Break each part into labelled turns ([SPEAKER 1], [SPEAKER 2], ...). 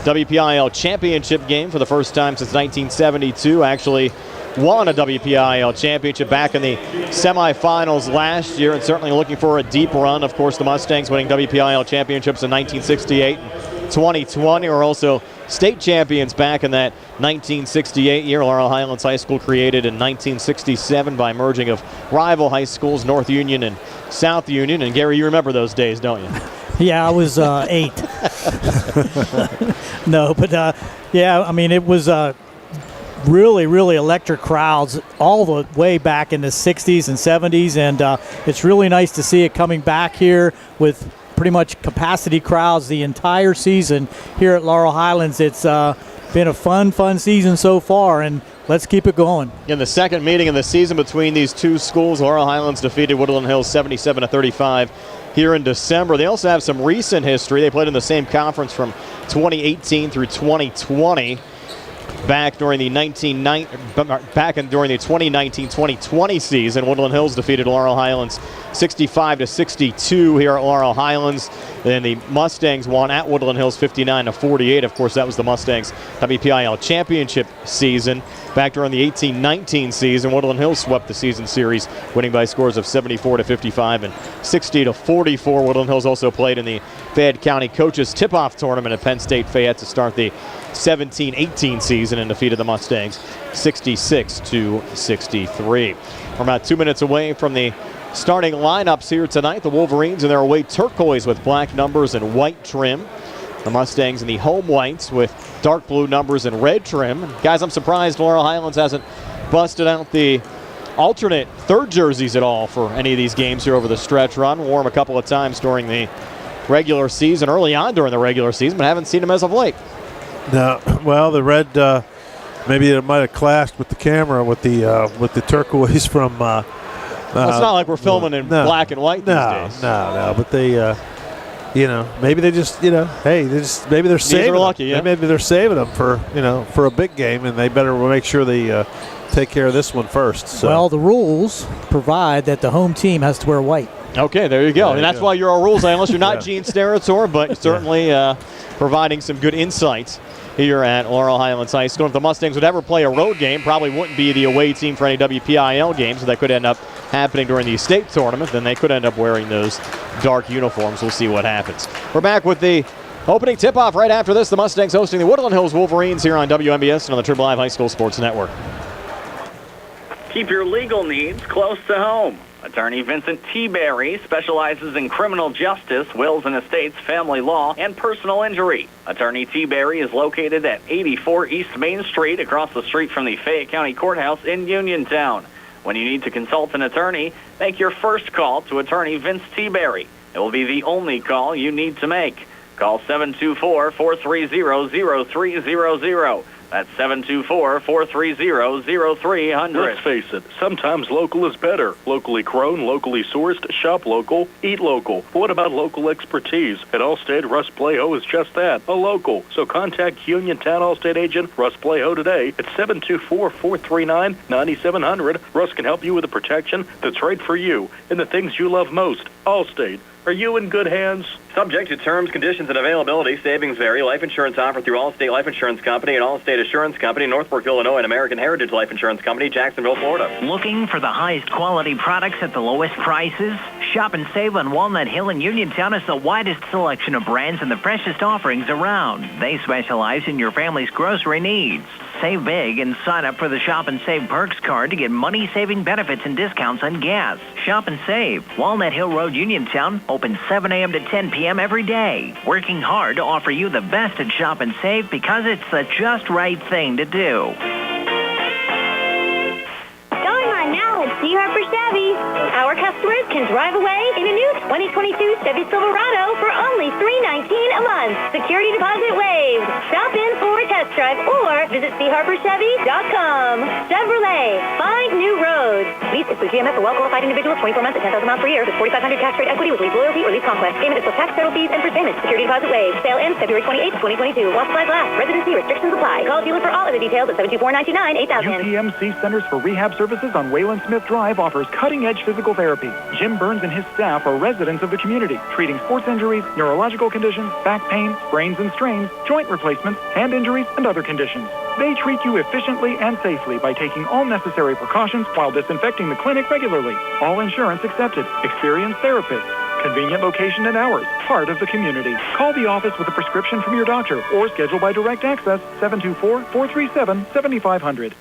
[SPEAKER 1] WPIL championship game for the first time since 1972. Actually won a WPIL championship back in the semifinals last year, and certainly looking for a deep run. Of course, the Mustangs winning WPIL championships in 1968 and 2020 are also state champions back in that 1968 year. Laurel Highlands High School created in 1967 by merging of rival high schools, North Union and South Union. And Gary, you remember those days, don't you?
[SPEAKER 2] Yeah, I was 8. No, but yeah, I mean, it was really, really electric crowds all the way back in the 60s and 70s, and it's really nice to see it coming back here with pretty much capacity crowds the entire season here at Laurel Highlands. It's been a fun season so far, and let's keep it going.
[SPEAKER 1] In the second meeting of the season between these two schools, Laurel Highlands defeated Woodland Hills 77-35 here in December. They also have some recent history. They played in the same conference from 2018 through 2020. Back during the 2019-2020 season, Woodland Hills defeated Laurel Highlands 65-62 here at Laurel Highlands. Then the Mustangs won at Woodland Hills 59-48. Of course, that was the Mustangs WPIL championship season. Back during the 18-19 season, Woodland Hills swept the season series, winning by scores of 74-55 and 60-44. Woodland Hills also played in the Fayette County Coaches Tip-Off Tournament at Penn State Fayette to start the 17-18 season and defeated the Mustangs 66-63. We're about 2 minutes away from the starting lineups here tonight. The Wolverines in their away turquoise with black numbers and white trim. The Mustangs in the home whites with dark blue numbers and red trim. And guys, I'm surprised Laurel Highlands hasn't busted out the alternate third jerseys at all for any of these games here over the stretch run. Wore them a couple of times during the regular season, early on during the regular season, but haven't seen them as of late.
[SPEAKER 3] No, well, the red, maybe it might have clashed with the camera with the turquoise from.
[SPEAKER 1] Well, it's not like we're filming in black and white these days.
[SPEAKER 3] No, but they, maybe they just, hey, maybe they're saving.
[SPEAKER 1] They're lucky, yeah.
[SPEAKER 3] Maybe they're saving them for a big game, and they better make sure they take care of this one first. So.
[SPEAKER 2] Well, the rules provide that the home team has to wear white.
[SPEAKER 1] Okay, there you go. And that's why you're a rules analyst. You're not Gene Steratore, but certainly providing some good insights here at Laurel Highlands High School. If the Mustangs would ever play a road game, probably wouldn't be the away team for any WPIL games, so that could end up happening during the state tournament. Then they could end up wearing those dark uniforms. We'll see what happens. We're back with the opening tip-off right after this. The Mustangs hosting the Woodland Hills Wolverines here on WMBS and on the Triple Live High School Sports Network.
[SPEAKER 4] Keep your legal needs close to home. Attorney Vincent T. Berry specializes in criminal justice, wills and estates, family law, and personal injury. Attorney T. Berry is located at 84 East Main Street, across the street from the Fayette County Courthouse in Uniontown. When you need to consult an attorney, make your first call to Attorney Vince T. Berry. It will be the only call you need to make. Call 724-430-0300. That's 724-430-0300.
[SPEAKER 5] Let's face it, sometimes local is better. Locally grown, locally sourced, shop local, eat local. But what about local expertise? At Allstate, Russ Playho is just that, a local. So contact Uniontown Allstate agent Russ Playho today at 724-439-9700. Russ can help you with the protection that's right for you and the things you love most. Allstate. Are you in good hands?
[SPEAKER 4] Subject to terms, conditions, and availability. Savings vary. Life insurance offered through Allstate Life Insurance Company and Allstate Assurance Company, Northbrook, Illinois, and American Heritage Life Insurance Company, Jacksonville, Florida.
[SPEAKER 6] Looking for the highest quality products at the lowest prices? Shop and save on Walnut Hill in Uniontown has the widest selection of brands and the freshest offerings around. They specialize in your family's grocery needs. Save big and sign up for the Shop and Save Perks card to get money-saving benefits and discounts on gas. Shop and save. Walnut Hill Road, Uniontown, open 7 a.m. to 10 p.m. every day. Working hard to offer you the best at Shop and Save because it's the just right thing to do.
[SPEAKER 7] Going on now at C. Harper Chevy. Our customers can drive away in a new 2022 Chevy Silverado for only $319 a month. Security deposit waived. Stop in for a test drive or visit CHarperChevy.com. Chevrolet, find new roads. Lease is through GMF for well-qualified individuals, 24 months at 10,000 miles per year with $4,500 tax rate equity with lease loyalty or lease conquest. Payment is plus tax, federal fees, and first payment. Security deposit waived. Sale ends February 28, 2022. While supplies last. Residency restrictions apply. Call dealer for all other details at 724-99-8000.
[SPEAKER 8] UPMC Centers for Rehab Services on Wayland Smith Drive offers cutting-edge physical therapy. Jim Burns and his staff are resident residents of the community, treating sports injuries, neurological conditions, back pain, sprains and strains, joint replacements, hand injuries, and other conditions. They treat you efficiently and safely by taking all necessary precautions while disinfecting the clinic regularly. All insurance accepted. Experienced therapists. Convenient location and hours. Part of the community. Call the office with a prescription from your doctor or schedule by direct access 724-437-7500.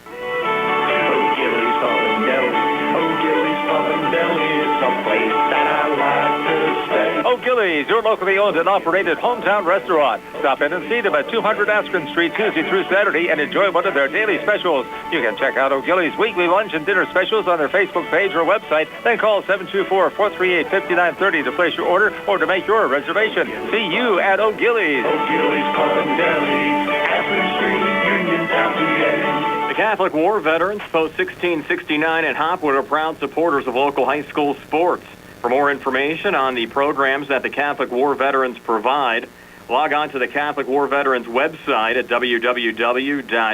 [SPEAKER 9] O'Gillies, your locally owned and operated hometown restaurant. Stop in and see them at 200 Askren Street Tuesday through Saturday and enjoy one of their daily specials. You can check out O'Gillies' weekly lunch and dinner specials on their Facebook page or website. Then call 724-438-5930 to place your order or to make your reservation. See you at O'Gillies.
[SPEAKER 10] O'Gillies Pub and Deli, Askren Street, Uniontown, PA.
[SPEAKER 1] The Catholic War Veterans Post 1669 and Hopwood are proud supporters of local high school sports. For more information on the programs that the Catholic War Veterans provide, log on to the Catholic War Veterans website at www.cwv.org.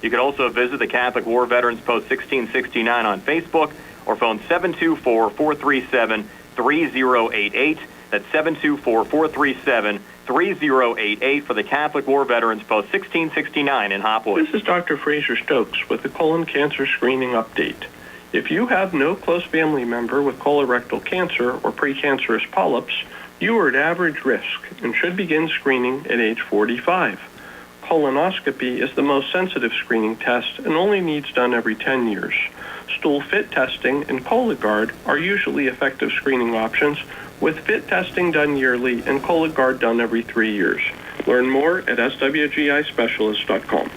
[SPEAKER 1] You can also visit the Catholic War Veterans Post 1669 on Facebook or phone 724-437-3088. That's 724-437-3088 for the Catholic War Veterans Post 1669 in Hopwood.
[SPEAKER 11] This is Dr. Fraser Stokes with the colon cancer screening update. If you have no close family member with colorectal cancer or precancerous polyps, you are at average risk and should begin screening at age 45. Colonoscopy is the most sensitive screening test and only needs done every 10 years. Stool fit testing and Cologuard are usually effective screening options, with fit testing done yearly and Cologuard done every 3 years. Learn more at swgispecialist.com.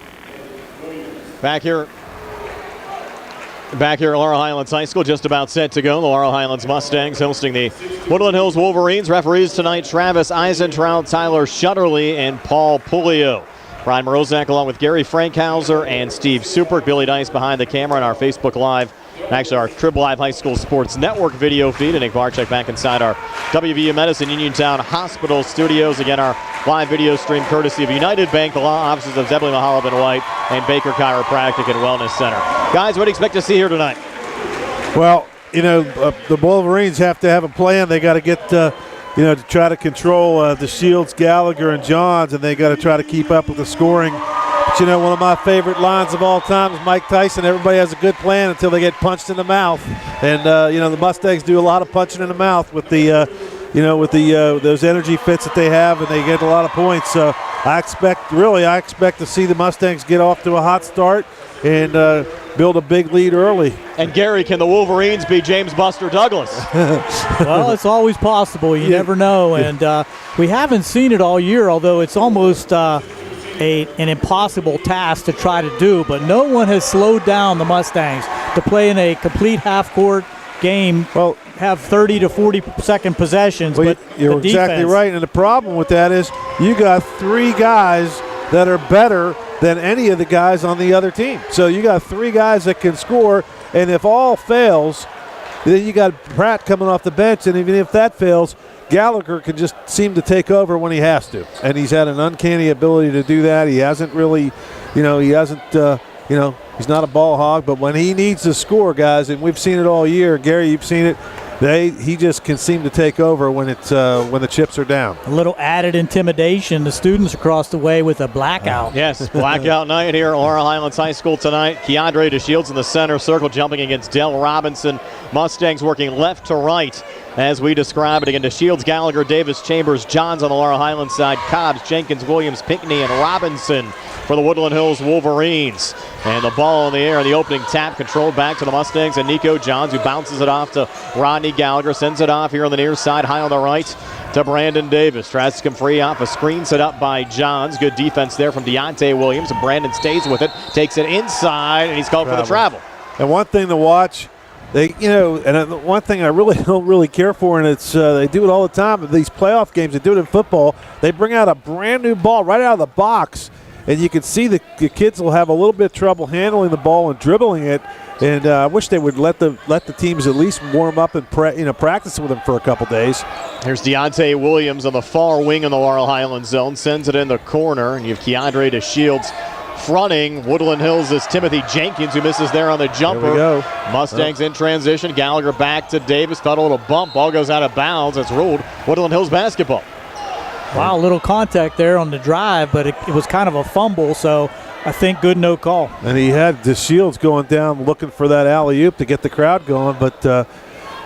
[SPEAKER 1] Back here at Laurel Highlands High School, just about set to go. The Laurel Highlands Mustangs hosting the Woodland Hills Wolverines. Referees tonight, Travis Eisentraut, Tyler Shutterly, and Paul Pulio. Brian Morozak along with Gary Frankhauser and Steve Supert. Billy Dice behind the camera on our Facebook Live. Actually, our Trib Live High School Sports Network video feed. And Nick Barczyk back inside our WVU Medicine Uniontown Hospital studios. Again, our live video stream courtesy of United Bank, the law offices of Zeppelin Mahalab and White, and Baker Chiropractic and Wellness Center. Guys, what do you expect to see here tonight?
[SPEAKER 3] Well, the Wolverines have to have a plan. They got to get, to try to control the Shields, Gallagher, and Johns, and they got to try to keep up with the scoring. But, one of my favorite lines of all time is Mike Tyson. Everybody has a good plan until they get punched in the mouth. And, the Mustangs do a lot of punching in the mouth with the, those energy fits that they have, and they get a lot of points. So I expect to see the Mustangs get off to a hot start and build a big lead early.
[SPEAKER 1] And Gary, can the Wolverines be James Buster Douglas?
[SPEAKER 2] Well, it's always possible. You never know. And we haven't seen it all year, although it's almost an impossible task to try to do. But no one has slowed down the Mustangs to play in a complete half-court game. Well, have 30 to 40-second possessions.
[SPEAKER 3] Well,
[SPEAKER 2] but
[SPEAKER 3] you're exactly right. And the problem with that is you got three guys that are better than any of the guys on the other team. So you got three guys that can score, and if all fails, then you got Pratt coming off the bench, and even if that fails, Gallagher can just seem to take over when he has to. And he's had an uncanny ability to do that. He hasn't really, he's not a ball hog, but when he needs to score, guys, and we've seen it all year, Gary, you've seen it, he just can seem to take over when the chips are down.
[SPEAKER 2] A little added intimidation. The students across the way with a blackout.
[SPEAKER 1] Yes, blackout night here at Laurel Highlands High School tonight. Keandre DeShields in the center circle, jumping against Dell Robinson. Mustangs working left to right as we describe it. Again, DeShields, Gallagher, Davis, Chambers, Johns on the Laurel Highlands side, Cobbs, Jenkins, Williams, Pinckney, and Robinson for the Woodland Hills Wolverines. And the ball in the air, the opening tap controlled back to the Mustangs and Nico Johns, who bounces it off to Rodney Gallagher, sends it off here on the near side, high on the right to Brandon Davis. Tries to come free off a screen set up by Johns. Good defense there from Deontay Williams, and Brandon stays with it, takes it inside, and he's called for the travel.
[SPEAKER 3] And one thing to watch, one thing I really don't care for, and it's they do it all the time in these playoff games. They do it in football. They bring out a brand new ball right out of the box, and you can see the kids will have a little bit of trouble handling the ball and dribbling it. And I wish they would let the teams at least warm up and practice with them for a couple days.
[SPEAKER 1] Here's Deontay Williams on the far wing in the Laurel Highlands zone, sends it in the corner, and you have Keandre DeShields fronting Woodland Hills is Timothy Jenkins, who misses there on the jumper.
[SPEAKER 3] There we go.
[SPEAKER 1] Mustangs in transition. Gallagher back to Davis. Felt a little bump. Ball goes out of bounds. It's ruled Woodland Hills basketball.
[SPEAKER 2] Wow, little contact there on the drive, but it was kind of a fumble, so I think good no call.
[SPEAKER 3] And he had DeShields going down looking for that alley-oop to get the crowd going, but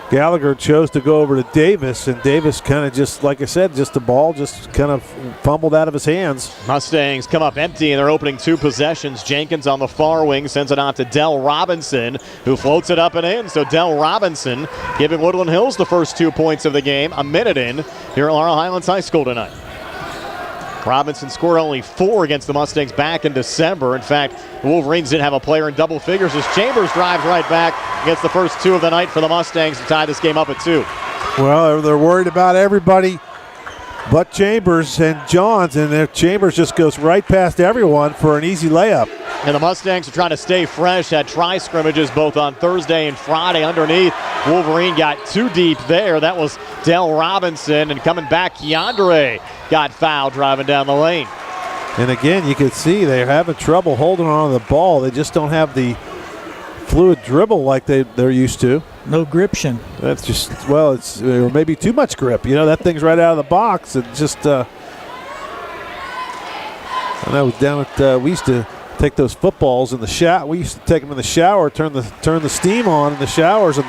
[SPEAKER 3] Gallagher chose to go over to Davis, and Davis kind of just, like I said, just the ball just kind of fumbled out of his hands.
[SPEAKER 1] Mustangs come up empty in their opening 2 possessions. Jenkins on the far wing sends it out to Dell Robinson, who floats it up and in. So Dell Robinson giving Woodland Hills the first 2 points of the game, a minute in here at Laurel Highlands High School tonight. Robinson scored only 4 against the Mustangs back in December. In fact, the Wolverines didn't have a player in double figures as Chambers drives right back, gets the first 2 of the night for the Mustangs to tie this game up at 2.
[SPEAKER 3] Well, they're worried about everybody but Chambers and Johns, and Chambers just goes right past everyone for an easy layup.
[SPEAKER 1] And the Mustangs are trying to stay fresh, had tri-scrimmages both on Thursday and Friday underneath. Wolverine got too deep there. That was Dell Robinson, and coming back, Keandre got fouled driving down the lane.
[SPEAKER 3] And again, you can see they're having trouble holding on to the ball. They just don't have the fluid dribble like they're used to.
[SPEAKER 2] No gription.
[SPEAKER 3] That's just, well, it's or maybe too much grip. You know, that thing's right out of the box. It just, I know down at, we used to take those footballs in the shower. We used to take them in the shower, turn the steam on in the showers, and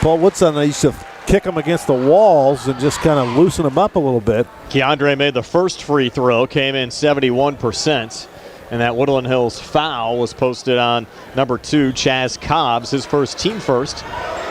[SPEAKER 3] Paul Woodson, they used to kick them against the walls and just kind of loosen them up a little bit.
[SPEAKER 1] Keandre made the first free throw, came in 71%. And that Woodland Hills foul was posted on number 2, Chaz Cobbs, his first, team first.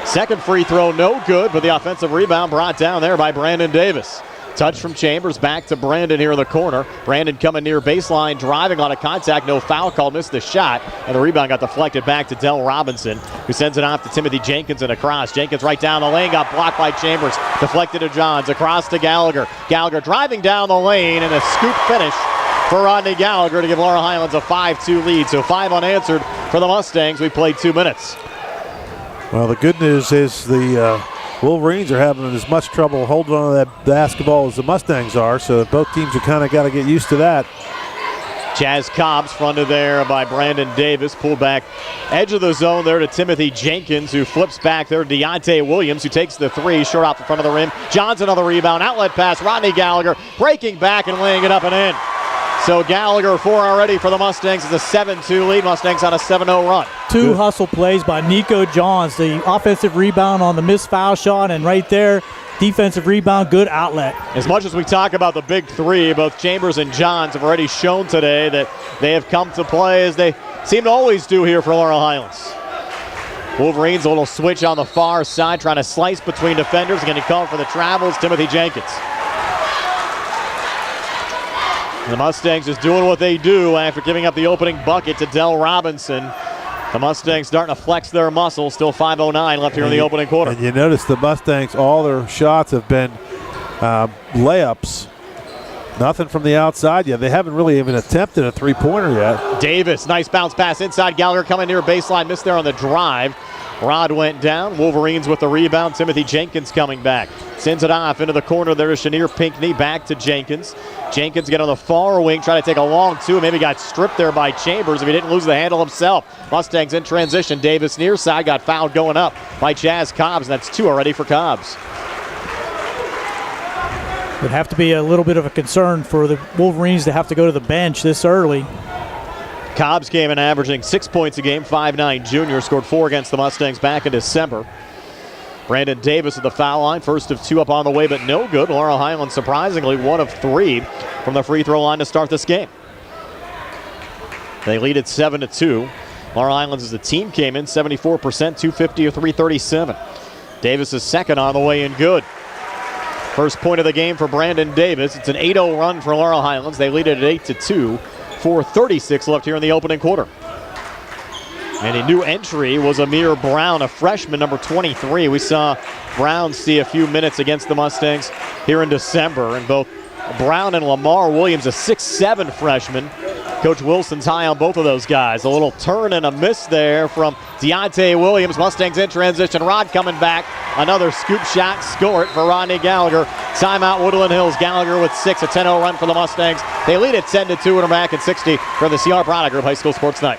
[SPEAKER 1] Second free throw, no good, but the offensive rebound brought down there by Brandon Davis. Touch from Chambers, back to Brandon here in the corner. Brandon coming near baseline, driving on a contact, no foul call, missed the shot, and the rebound got deflected back to Dell Robinson, who sends it off to Timothy Jenkins and across. Jenkins right down the lane, got blocked by Chambers, deflected to Johns, across to Gallagher. Gallagher driving down the lane, and a scoop finish for Rodney Gallagher to give Laurel Highlands a 5-2 lead. So 5 unanswered for the Mustangs. We played 2 minutes.
[SPEAKER 3] Well, the good news is the Wolverines are having as much trouble holding on to that basketball as the Mustangs are, so both teams are kind of got to get used to that.
[SPEAKER 1] Chaz Cobbs fronted there by Brandon Davis. Pulled back edge of the zone there to Timothy Jenkins, who flips back there to Deontay Williams, who takes the 3, short off the front of the rim. Johns another rebound, outlet pass, Rodney Gallagher breaking back and laying it up and in. So Gallagher 4 already for the Mustangs. It's a 7-2 lead. Mustangs on a 7-0 run.
[SPEAKER 2] 2 hustle plays by Nico Johns. The offensive rebound on the missed foul shot, and right there, defensive rebound, good outlet.
[SPEAKER 1] As much as we talk about the big 3, both Chambers and Johns have already shown today that they have come to play as they seem to always do here for Laurel Highlands. Wolverines, a little switch on the far side, trying to slice between defenders. Getting called for the travels, Timothy Jenkins. The Mustangs just doing what they do after giving up the opening bucket to Dell Robinson. The Mustangs starting to flex their muscles. Still 5:09 left here in the opening quarter.
[SPEAKER 3] And you notice the Mustangs, all their shots have been layups. Nothing from the outside yet. They haven't really even attempted a three-pointer yet.
[SPEAKER 1] Davis, nice bounce pass inside. Gallagher coming near baseline, missed there on the drive. Rod went down. Wolverines with the rebound. Timothy Jenkins coming back. Sends it off into the corner there to Chenier Pinckney. Back to Jenkins. Jenkins get on the far wing, try to take a long 2. Maybe got stripped there by Chambers if he didn't lose the handle himself. Mustangs in transition. Davis near side, got fouled going up by Chaz Cobbs. And that's 2 already for Cobbs.
[SPEAKER 2] Would have to be a little bit of a concern for the Wolverines to have to go to the bench this early.
[SPEAKER 1] Cobbs came in averaging 6 points a game, 5'9" junior, scored 4 against the Mustangs back in December. Brandon Davis at the foul line, first of 2 up on the way, but no good. Laurel Highlands surprisingly 1 of 3 from the free throw line to start this game. They lead at 7-2. Laurel Highlands as a team came in 74%, 250 or 337. Davis is second on the way and good. First point of the game for Brandon Davis. It's an 8-0 run for Laurel Highlands. They lead it at 8-2. 4:36 left here in the opening quarter. And a new entry was Amir Brown, a freshman, number 23. We saw Brown see a few minutes against the Mustangs here in December. And both Brown and Lamar Williams, a 6'7" freshman. Coach Wilson's high on both of those guys. A little turn and a miss there from Deontay Williams. Mustangs in transition. Rod coming back. Another scoop shot. Score it for Rodney Gallagher. Timeout, Woodland Hills. Gallagher with 6, a 10-0 run for the Mustangs. They lead at 10-2 and are back at 60 for the CR Product Group High School Sports Night.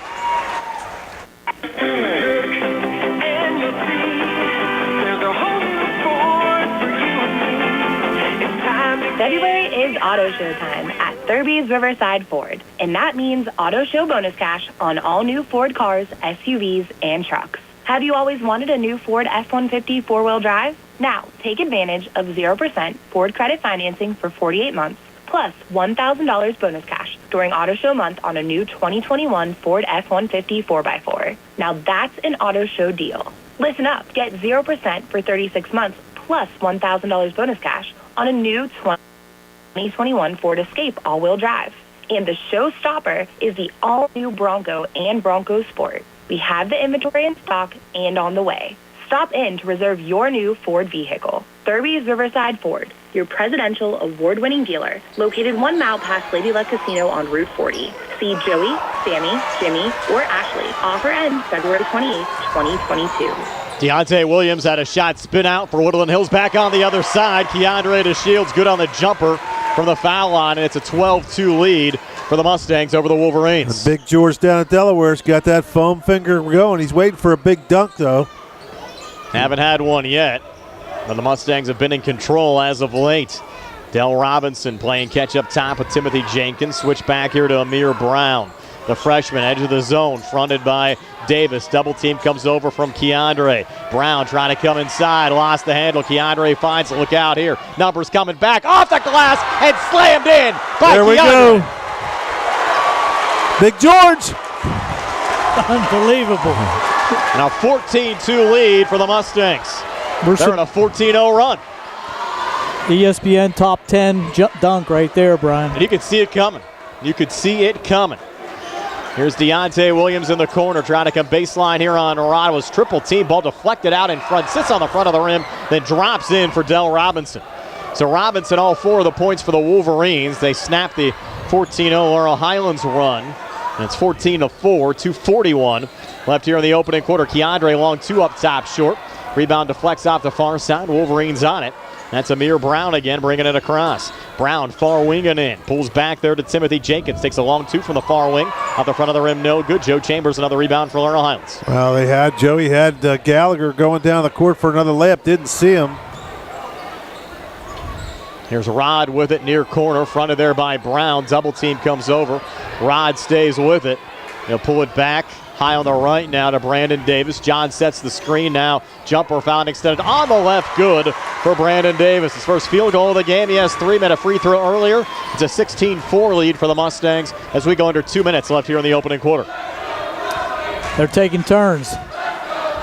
[SPEAKER 12] February is Auto Show time at Thurby's Riverside Ford, and that means Auto Show bonus cash on all new Ford cars, SUVs, and trucks. Have you always wanted a new Ford F-150 four-wheel drive? Now, take advantage of 0% Ford credit financing for 48 months, plus $1,000 bonus cash during Auto Show month on a new 2021 Ford F-150 4x4. Now that's an Auto Show deal. Listen up, get 0% for 36 months, plus $1,000 bonus cash on a new 2021 Ford Escape all-wheel drive. And the showstopper is the all-new Bronco and Bronco Sport. We have the inventory in stock and on the way. Stop in to reserve your new Ford vehicle. Thurby's Riverside Ford, your presidential award-winning dealer, located 1 mile past Lady Luck Casino on Route 40. See Joey, Sammy, Jimmy, or Ashley. Offer ends February 28, 2022.
[SPEAKER 1] Deontay Williams had a shot spin out for Woodland Hills. Back on the other side. Keandre to Shields, good on the jumper from the foul line, and it's a 12-2 lead for the Mustangs over the Wolverines.
[SPEAKER 3] And Big George down at Delaware's got that foam finger going. He's waiting for a big dunk, though.
[SPEAKER 1] Haven't had one yet, but the Mustangs have been in control as of late. Dell Robinson playing catch-up top with Timothy Jenkins. Switch back here to Amir Brown. The freshman, edge of the zone, fronted by Davis. Double team comes over from Keandre. Brown trying to come inside, lost the handle. Keandre finds it. Look out here. Numbers coming back off the glass and slammed in by
[SPEAKER 3] There we
[SPEAKER 1] Keandre.
[SPEAKER 3] go. Big George.
[SPEAKER 2] Unbelievable.
[SPEAKER 1] Now 14-2 lead for the Mustangs. They're in a 14-0 run.
[SPEAKER 2] ESPN top 10 dunk right there, Brian.
[SPEAKER 1] And you could see it coming. You could see it coming. Here's Deontay Williams in the corner trying to come baseline here on Rod. Was triple team. Ball deflected out in front. Sits on the front of the rim. Then drops in for Dell Robinson. So Robinson all 4 of the points for the Wolverines. They snap the 14-0 Laurel Highlands run. And it's 14-4, 2:41 left here in the opening quarter. Keandre long 2 up top short. Rebound deflects off the far side. Wolverines on it. That's Amir Brown again, bringing it across. Brown far winging in. Pulls back there to Timothy Jenkins. Takes a long 2 from the far wing. Off the front of the rim, no good. Joe Chambers, another rebound for Laurel Highlands.
[SPEAKER 3] Well, Joey had Gallagher going down the court for another layup. Didn't see him.
[SPEAKER 1] Here's Rod with it near corner. Fronted there by Brown. Double team comes over. Rod stays with it. He'll pull it back. High on the right now to Brandon Davis. John sets the screen now. Jumper found extended on the left. Good for Brandon Davis. His first field goal of the game. He has 3, made a free throw earlier. It's a 16-4 lead for the Mustangs as we go under 2 minutes left here in the opening quarter.
[SPEAKER 2] They're taking turns.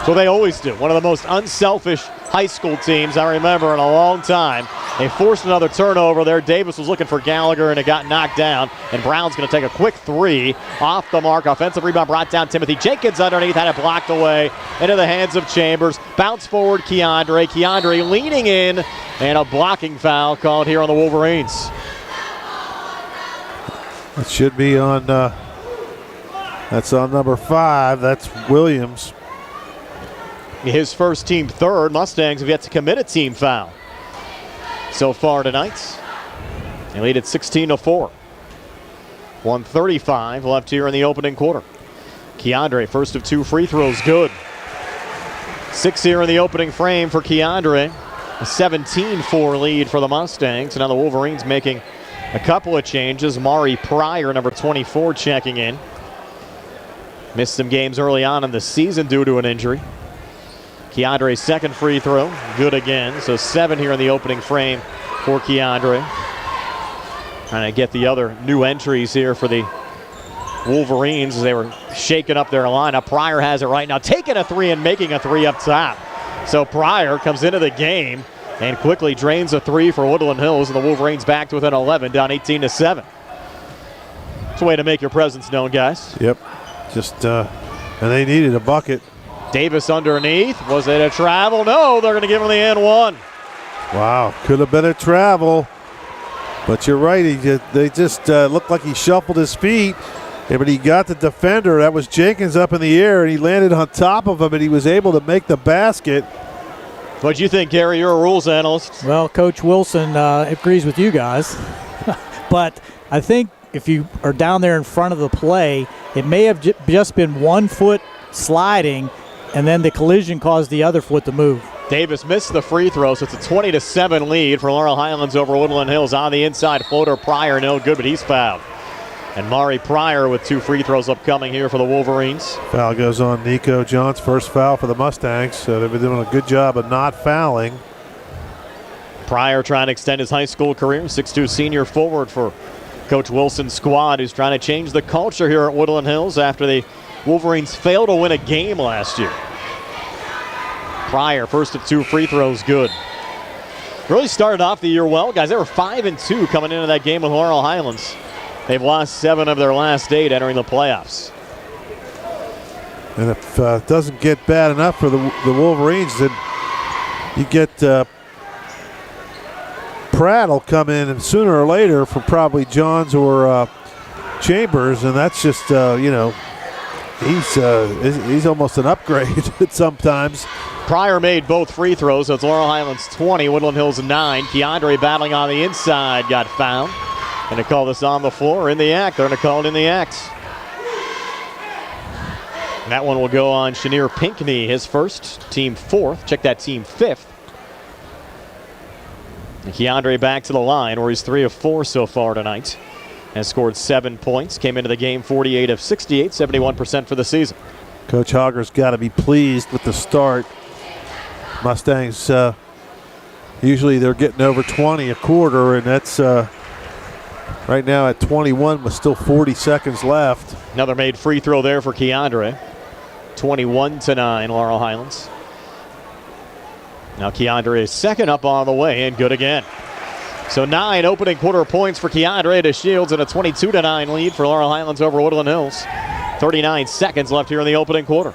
[SPEAKER 1] So they always do. One of the most unselfish high school teams I remember in a long time. They forced another turnover there. Davis was looking for Gallagher, and it got knocked down. And Brown's going to take a quick 3 off the mark. Offensive rebound brought down. Timothy Jenkins underneath, had it blocked away into the hands of Chambers. Bounce forward, Keandre. Keandre leaning in, and a blocking foul called here on the Wolverines.
[SPEAKER 3] It should be on, that's on number 5. That's Williams.
[SPEAKER 1] His first team third. Mustangs have yet to commit a team foul so far tonight. They lead at 16-4. 1:35 left here in the opening quarter. Keandre, first of 2 free throws, good. 6 here in the opening frame for Keandre. A 17-4 lead for the Mustangs. Now the Wolverines making a couple of changes. Mari Pryor, number 24, checking in. Missed some games early on in the season due to an injury. Keandre's second free throw, good again. So 7 here in the opening frame for Keandre. Trying to get the other new entries here for the Wolverines as they were shaking up their lineup. Pryor has it right now, taking a 3 and making a 3 up top. So Pryor comes into the game and quickly drains a 3 for Woodland Hills, and the Wolverines back to within 11, down 18-7. It's a way to make your presence known, guys.
[SPEAKER 3] Yep. Just, and they needed a bucket.
[SPEAKER 1] Davis underneath. Was it a travel? No, they're going to give him the N1.
[SPEAKER 3] Wow, could have been a travel. But you're right, they just looked like he shuffled his feet. But he got the defender. That was Jenkins up in the air, and he landed on top of him, and he was able to make the basket.
[SPEAKER 1] What do you think, Gary? You're a rules analyst.
[SPEAKER 2] Well, Coach Wilson agrees with you guys. But I think if you are down there in front of the play, it may have just been 1 foot sliding, and then the collision caused the other foot to move.
[SPEAKER 1] Davis missed the free throw, so it's a 20-7 lead for Laurel Highlands over Woodland Hills. On the inside floater, Pryor, no good, but he's fouled. And Mari Pryor with 2 free throws upcoming here for the Wolverines.
[SPEAKER 3] Foul goes on Nico John's first foul for the Mustangs. So they've been doing a good job of not fouling.
[SPEAKER 1] Pryor trying to extend his high school career. 6'2 senior forward for Coach Wilson's squad, who's trying to change the culture here at Woodland Hills after the Wolverines failed to win a game last year. Pryor, first of 2 free throws, good. Really started off the year well, guys. They were 5-2 coming into that game with Laurel Highlands. They've lost 7 of their last 8 entering the playoffs.
[SPEAKER 3] And if it doesn't get bad enough for the Wolverines, then you get Pratt will come in and sooner or later for probably Johns or Chambers, and that's just, he's almost an upgrade sometimes.
[SPEAKER 1] Pryor made both free throws, so it's Laurel Highlands 20, Woodland Hills 9. Keandre battling on the inside, got fouled. Going to call this on the floor in the act. They're going to call it in the act. And that one will go on Chenier Pinckney, his first, team 4th. Check that, team 5th. And Keandre back to the line, where he's 3 of 4 so far tonight. Has scored 7 points. Came into the game 48 of 68, 71% for the season.
[SPEAKER 3] Coach Hogger's got to be pleased with the start. Mustangs, usually they're getting over 20 a quarter, and that's right now at 21 with still 40 seconds left.
[SPEAKER 1] Another made free throw there for Keandre. 21-9, Laurel Highlands. Now Keandre is second up on the way and good again. So 9 opening quarter points for Keandre to Shields and a 22-9 lead for Laurel Highlands over Woodland Hills. 39 seconds left here in the opening quarter.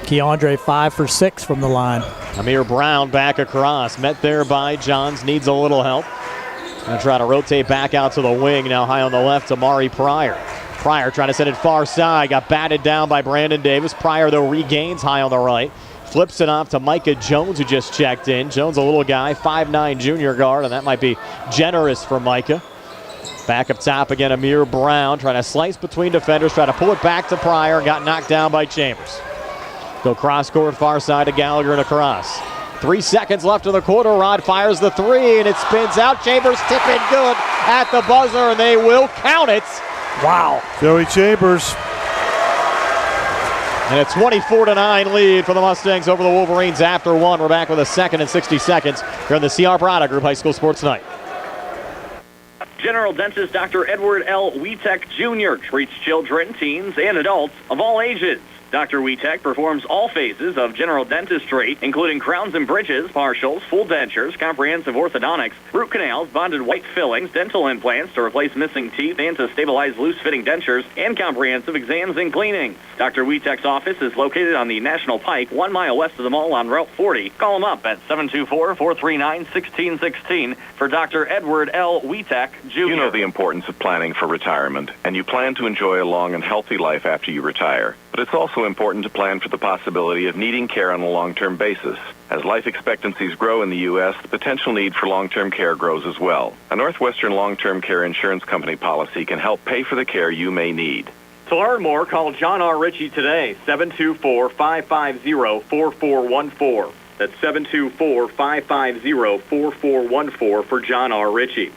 [SPEAKER 2] Keandre 5 for 6 from the line.
[SPEAKER 1] Amir Brown back across. Met there by Johns. Needs a little help. Going to try to rotate back out to the wing. Now high on the left to Mari Pryor. Pryor trying to send it far side. Got batted down by Brandon Davis. Pryor, though, regains high on the right. Flips it off to Micah Jones, who just checked in. Jones, a little guy, 5'9 junior guard, and that might be generous for Micah. Back up top again, Amir Brown trying to slice between defenders, try to pull it back to Pryor, got knocked down by Chambers. Go cross court, far side to Gallagher and across. 3 seconds left in the quarter. Rod fires the 3, and it spins out. Chambers tip in good at the buzzer, and they will count it. Wow.
[SPEAKER 3] Joey Chambers.
[SPEAKER 1] And a 24-9 lead for the Mustangs over the Wolverines after 1. We're back with a second and 60 seconds here on the CR Prada Group High School Sports Night.
[SPEAKER 4] General Dentist Dr. Edward L. Wietek Jr. treats children, teens, and adults of all ages. Dr. Wietek performs all phases of general dentistry, including crowns and bridges, partials, full dentures, comprehensive orthodontics, root canals, bonded white fillings, dental implants to replace missing teeth and to stabilize loose-fitting dentures, and comprehensive exams and cleanings. Dr. Wietek's office is located on the National Pike, 1 mile west of the mall on Route 40. Call him up at 724-439-1616 for Dr. Edward L. Wietek, Jr.
[SPEAKER 13] You know the importance of planning for retirement, and you plan to enjoy a long and healthy life after you retire. But it's also important to plan for the possibility of needing care on a long-term basis. As life expectancies grow in the U.S., the potential need for long-term care grows as well. A Northwestern long-term care insurance company policy can help pay for the care you may need.
[SPEAKER 4] To learn more, call John R. Ritchie today, 724-550-4414. That's 724-550-4414 for John R. Ritchie.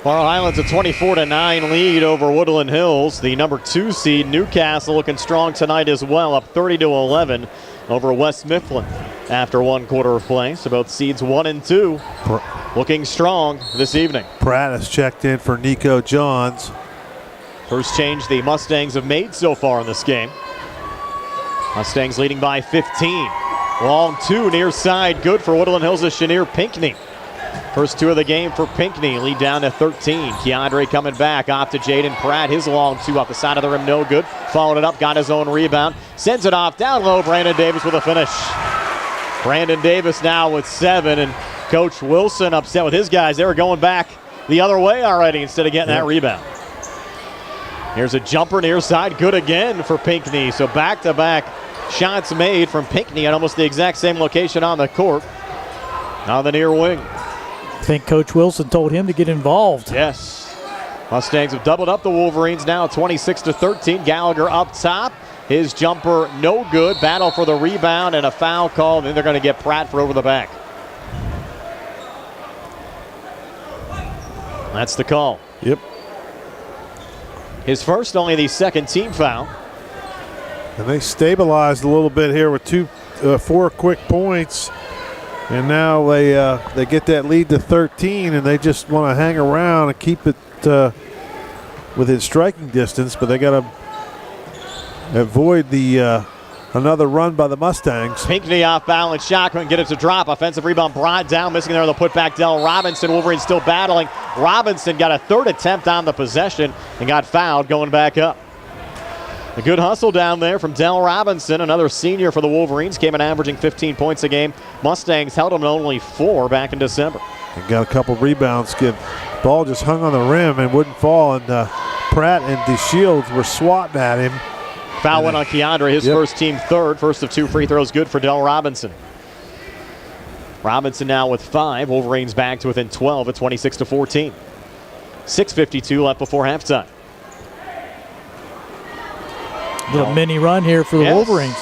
[SPEAKER 1] Laurel Highlands a 24-9 lead over Woodland Hills. The number 2 seed, Newcastle, looking strong tonight as well, up 30-11 over West Mifflin after 1 quarter of play. So both seeds 1 and 2 looking strong this evening.
[SPEAKER 3] Pratt has checked in for Nico Johns.
[SPEAKER 1] First change the Mustangs have made so far in this game. Mustangs leading by 15. Long 2 near side, good for Woodland Hills' Chenier Pinckney. First 2 of the game for Pinckney, lead down to 13. Keandre coming back, off to Jaden Pratt. His long 2 off the side of the rim, no good. Followed it up, got his own rebound. Sends it off, down low, Brandon Davis with a finish. Brandon Davis now with 7, and Coach Wilson upset with his guys. They were going back the other way already instead of getting that rebound. Here's a jumper near side, good again for Pinckney. So back-to-back shots made from Pinckney at almost the exact same location on the court. On the near wing.
[SPEAKER 2] I think Coach Wilson told him to get involved.
[SPEAKER 1] Yes. Mustangs have doubled up the Wolverines now 26-13. Gallagher up top. His jumper no good. Battle for the rebound and a foul call. Then they're going to get Pratt for over the back. That's the call.
[SPEAKER 3] Yep.
[SPEAKER 1] His first, only the second team foul.
[SPEAKER 3] And they stabilized a little bit here with 4 quick points. And now they get that lead to 13, and they just want to hang around and keep it within striking distance, but they got to avoid the another run by the Mustangs.
[SPEAKER 1] Pinckney off balance shot, couldn't get it to drop. Offensive rebound brought down, missing there on the putback. Del Robinson. Wolverine still battling. Robinson got a third attempt on the possession and got fouled going back up. A good hustle down there from Del Robinson, another senior for the Wolverines, came in averaging 15 points a game. Mustangs held him to only 4 back in December.
[SPEAKER 3] And got a couple rebounds. Ball just hung on the rim and wouldn't fall, and Pratt and DeShields were swatting at him.
[SPEAKER 1] Foul went on Keandre, his first team third. First of 2 free throws good for Del Robinson. Robinson now with 5. Wolverines back to within 12 at 26-14. 6:52 left before halftime.
[SPEAKER 2] Little mini run here for the Wolverines.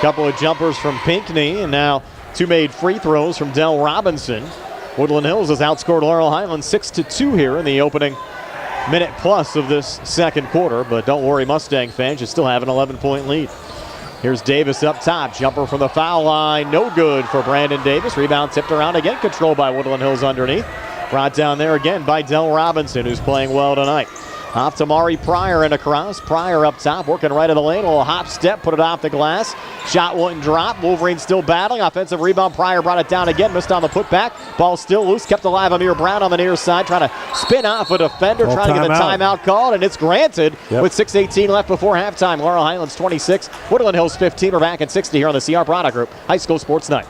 [SPEAKER 1] Couple of jumpers from Pinckney, and now 2 made free throws from Del Robinson. Woodland Hills has outscored Laurel Highlands 6-2 here in the opening minute plus of this second quarter. But don't worry, Mustang fans, you still have an 11-point lead. Here's Davis up top. Jumper from the foul line. No good for Brandon Davis. Rebound tipped around again. Controlled by Woodland Hills underneath. Brought down there again by Del Robinson, who's playing well tonight. Off to Mari Pryor and across. Pryor up top, working right of the lane. A little hop step, put it off the glass. Shot wouldn't drop. Wolverine still battling. Offensive rebound. Pryor brought it down again. Missed on the putback. Ball still loose. Kept alive. Amir Brown on the near side, trying to spin off a defender, trying to get the timeout called, and it's granted with 6:18 left before halftime. Laurel Highlands 26, Woodland Hills 15. We're back at 60 here on the CR Product Group High School Sports Night.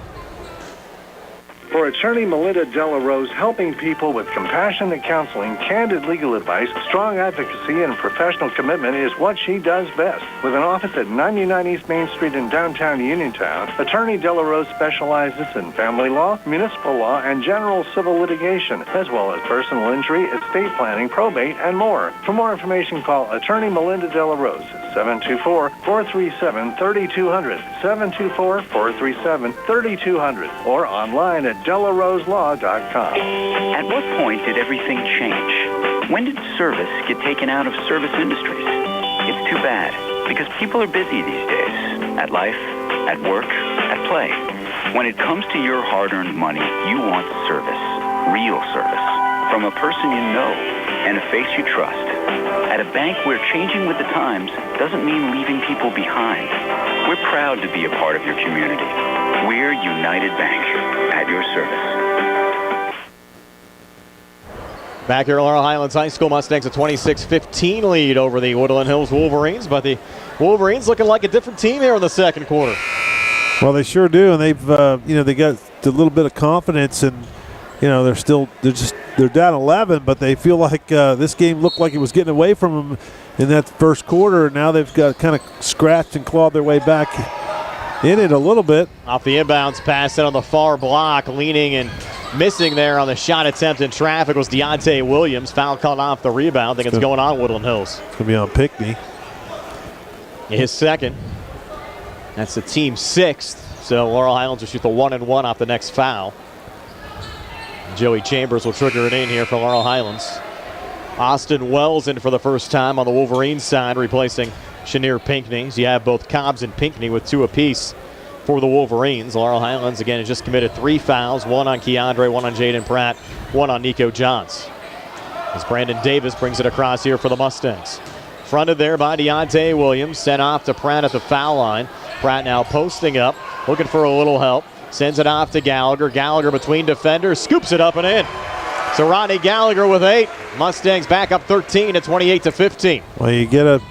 [SPEAKER 14] For attorney Melinda Della Rose, helping people with compassionate counseling, candid legal advice, strong advocacy, and professional commitment is what she does best. With an office at 99 East Main Street in downtown Uniontown, attorney Della Rose specializes in family law, municipal law, and general civil litigation, as well as personal injury, estate planning, probate, and more. For more information, call attorney Melinda Della Rose at 724-437-3200, 724-437-3200, or online at DellaRoseLaw.com.
[SPEAKER 15] At what point did everything change? When did service get taken out of service industries? It's too bad, because people are busy these days. At life, at work, at play. When it comes to your hard-earned money, you want service. Real service. From a person you know and a face you trust. At a bank where changing with the times doesn't mean leaving people behind. We're proud to be a part of your community. We're United Bank, at your service.
[SPEAKER 1] Back here at Laurel Highlands High School, Mustangs a 26-15 lead over the Woodland Hills Wolverines, but the Wolverines looking like a different team here in the second quarter.
[SPEAKER 3] Well, they sure do, and they've they got a little bit of confidence, and they're down 11, but they feel like this game looked like it was getting away from them in that first quarter. Now they've got kind of scratched and clawed their way back in it a little bit.
[SPEAKER 1] Off the inbounds pass set on the far block, leaning and missing there on the shot attempt in traffic was Deontay Williams. Foul called off the rebound. I think it's going on Woodland Hills.
[SPEAKER 3] It's going to be on Pinckney.
[SPEAKER 1] His second. That's the team 6th. So Laurel Highlands will shoot the 1-and-1 off the next foul. Joey Chambers will trigger it in here for Laurel Highlands. Austin Wells in for the first time on the Wolverines side, replacing Chenier Pinckney. So you have both Cobbs and Pinckney with 2 apiece for the Wolverines. Laurel Highlands, again, has just committed 3 fouls, 1 on Keandre, 1 on Jaden Pratt, 1 on Nico Johns. As Brandon Davis brings it across here for the Mustangs. Fronted there by Deontay Williams, sent off to Pratt at the foul line. Pratt now posting up, looking for a little help. Sends it off to Gallagher. Gallagher between defenders, scoops it up and in. So Rodney Gallagher with 8. Mustangs back up 13 at 28-15.
[SPEAKER 3] Well, you get a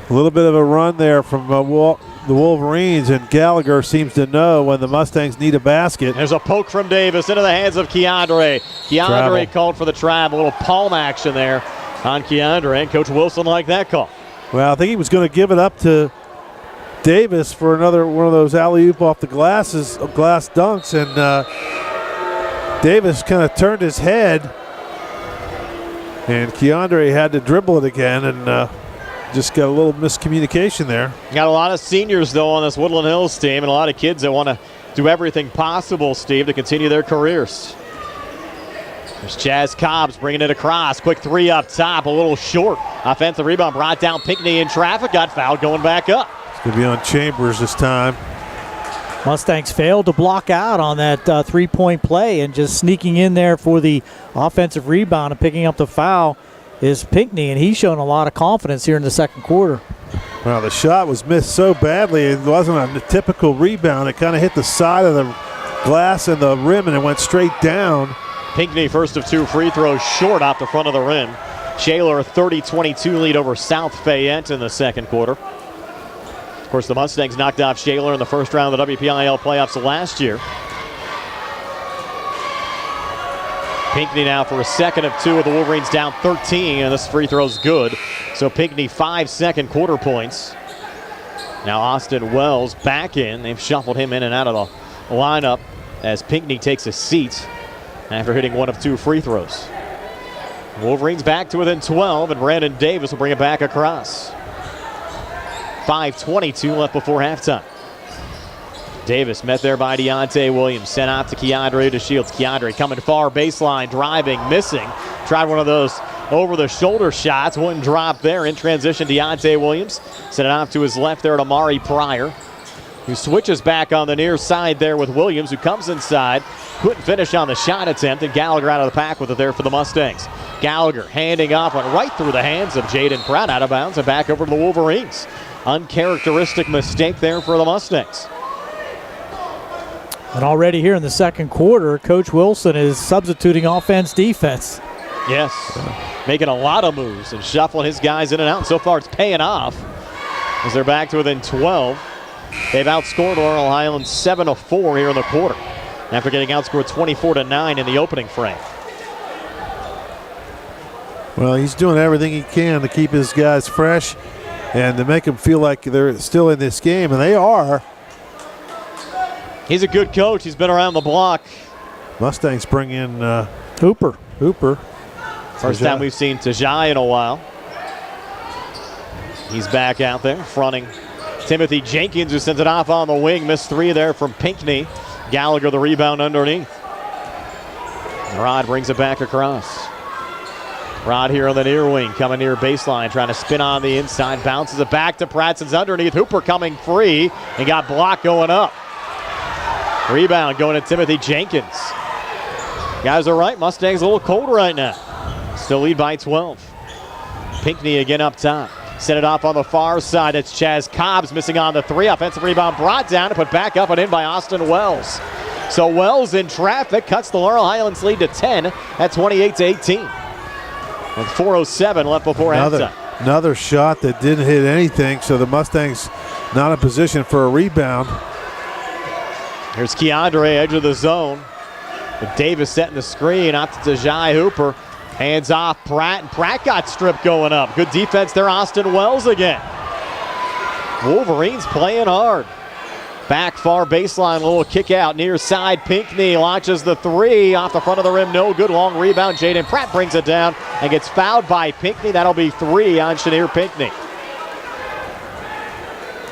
[SPEAKER 3] little bit of a run there from the Wolverines, and Gallagher seems to know when the Mustangs need a basket.
[SPEAKER 1] There's a poke from Davis into the hands of Keandre. Keandre called for the trap. A little palm action there on Keandre, and Coach Wilson liked that call.
[SPEAKER 3] Well, I think he was going to give it up to Davis for another one of those alley-oop off the glass dunks, and Davis kind of turned his head, and Keandre had to dribble it again, and just got a little miscommunication there.
[SPEAKER 1] Got a lot of seniors, though, on this Woodland Hills team, and a lot of kids that want to do everything possible, Steve, to continue their careers. There's Chaz Cobbs bringing it across. Quick three up top, a little short. Offensive rebound brought down. Pinckney in traffic, got fouled going back up.
[SPEAKER 3] It's going to be on Chambers this time.
[SPEAKER 2] Mustangs failed to block out on that three-point play, and just sneaking in there for the offensive rebound and picking up the foul is Pinckney, and he's shown a lot of confidence here in the second quarter.
[SPEAKER 3] Well, the shot was missed so badly, it wasn't a typical rebound. It kind of hit the side of the glass and the rim, and it went straight down.
[SPEAKER 1] Pinckney, first of two free throws short off the front of the rim. Shaler, a 30-22 lead over South Fayette in the second quarter. Of course, the Mustangs knocked off Shaler in the first round of the WPIAL playoffs last year. Pinckney now for a second of two, with the Wolverines down 13, and this free throw's good. So Pinckney 5 second quarter points. Now Austin Wells back in. They've shuffled him in and out of the lineup as Pinckney takes a seat after hitting one of two free throws. Wolverines back to within 12, and Brandon Davis will bring it back across. 5:22 left before halftime. Davis met there by Deontay Williams. Sent off to Keandre to Shields. Keandre coming far, baseline, driving, missing. Tried one of those over-the-shoulder shots. Wouldn't drop there. In transition, Deontay Williams. Sent it off to his left there to Amari Pryor, who switches back on the near side there with Williams, who comes inside. Couldn't finish on the shot attempt, and Gallagher out of the pack with it there for the Mustangs. Gallagher handing off, went right through the hands of Jaden Pratt, out of bounds and back over to the Wolverines. Uncharacteristic mistake there for the Mustangs.
[SPEAKER 2] And already here in the second quarter, Coach Wilson is substituting offense-defense.
[SPEAKER 1] Yes, making a lot of moves and shuffling his guys in and out. And so far, it's paying off as they're back to within 12. They've outscored Laurel Highlands 7-4 here in the quarter, after getting outscored 24-9 in the opening frame.
[SPEAKER 3] Well, he's doing everything he can to keep his guys fresh and to make them feel like they're still in this game, and they are.
[SPEAKER 1] He's a good coach. He's been around the block.
[SPEAKER 3] Mustangs bring in
[SPEAKER 2] Hooper.
[SPEAKER 1] First time we've seen Tajai in a while. He's back out there fronting Timothy Jenkins, who sends it off on the wing. Missed three there from Pinckney. Gallagher the rebound underneath. Rod brings it back across. Rod here on the near wing, coming near baseline, trying to spin on the inside. Bounces it back to Prattson's underneath. Hooper coming free and got blocked going up. Rebound going to Timothy Jenkins. Guys are right. Mustangs a little cold right now. Still lead by 12. Pinckney again up top. Set it off on the far side. It's Chaz Cobbs missing on the three. Offensive rebound brought down and put back up and in by Austin Wells. So Wells in traffic cuts the Laurel Highlands lead to 10 at 28-18. With 4:07 left before halftime.
[SPEAKER 3] Another shot that didn't hit anything, so the Mustangs not in position for a rebound.
[SPEAKER 1] Here's Keandre, edge of the zone. With Davis setting the screen out to Tajai Hooper. Hands off Pratt, and Pratt got stripped going up. Good defense there, Austin Wells again. Wolverines playing hard. Back far baseline, little kick out near side. Pinckney launches the three off the front of the rim. No good. Long rebound. Jaden Pratt brings it down and gets fouled by Pinckney. That'll be three on Chenier Pinckney.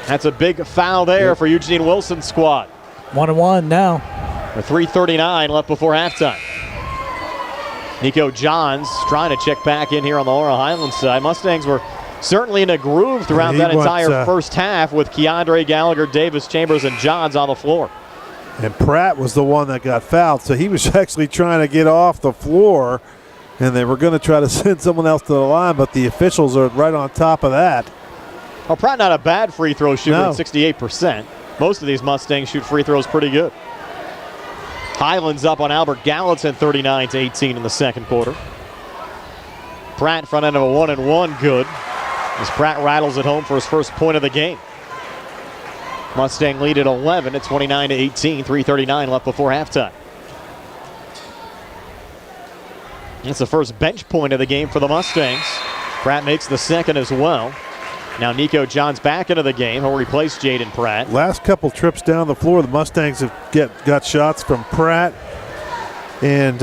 [SPEAKER 1] That's a big foul there for Eugene Wilson's squad.
[SPEAKER 2] 1-1 now.
[SPEAKER 1] With 3:39 left before halftime. Nico Johns trying to check back in here on the Laurel Highlands side. Mustangs were certainly in a groove throughout that entire first half with Keandre, Gallagher, Davis, Chambers, and Johns on the floor.
[SPEAKER 3] And Pratt was the one that got fouled, so he was actually trying to get off the floor, and they were going to try to send someone else to the line, but the officials are right on top of that.
[SPEAKER 1] Well, Pratt not a bad free throw shooter at 68%. Most of these Mustangs shoot free throws pretty good. Highlands up on Albert Gallatin 39-18 in the second quarter. Pratt front end of a 1-and-1 good as Pratt rattles it home for his first point of the game. Mustang lead at 11 at 29-18, 3:39 left before halftime. That's the first bench point of the game for the Mustangs. Pratt makes the second as well. Now Nico Johns back into the game. He'll replace Jaden Pratt.
[SPEAKER 3] Last couple trips down the floor, the Mustangs have got shots from Pratt and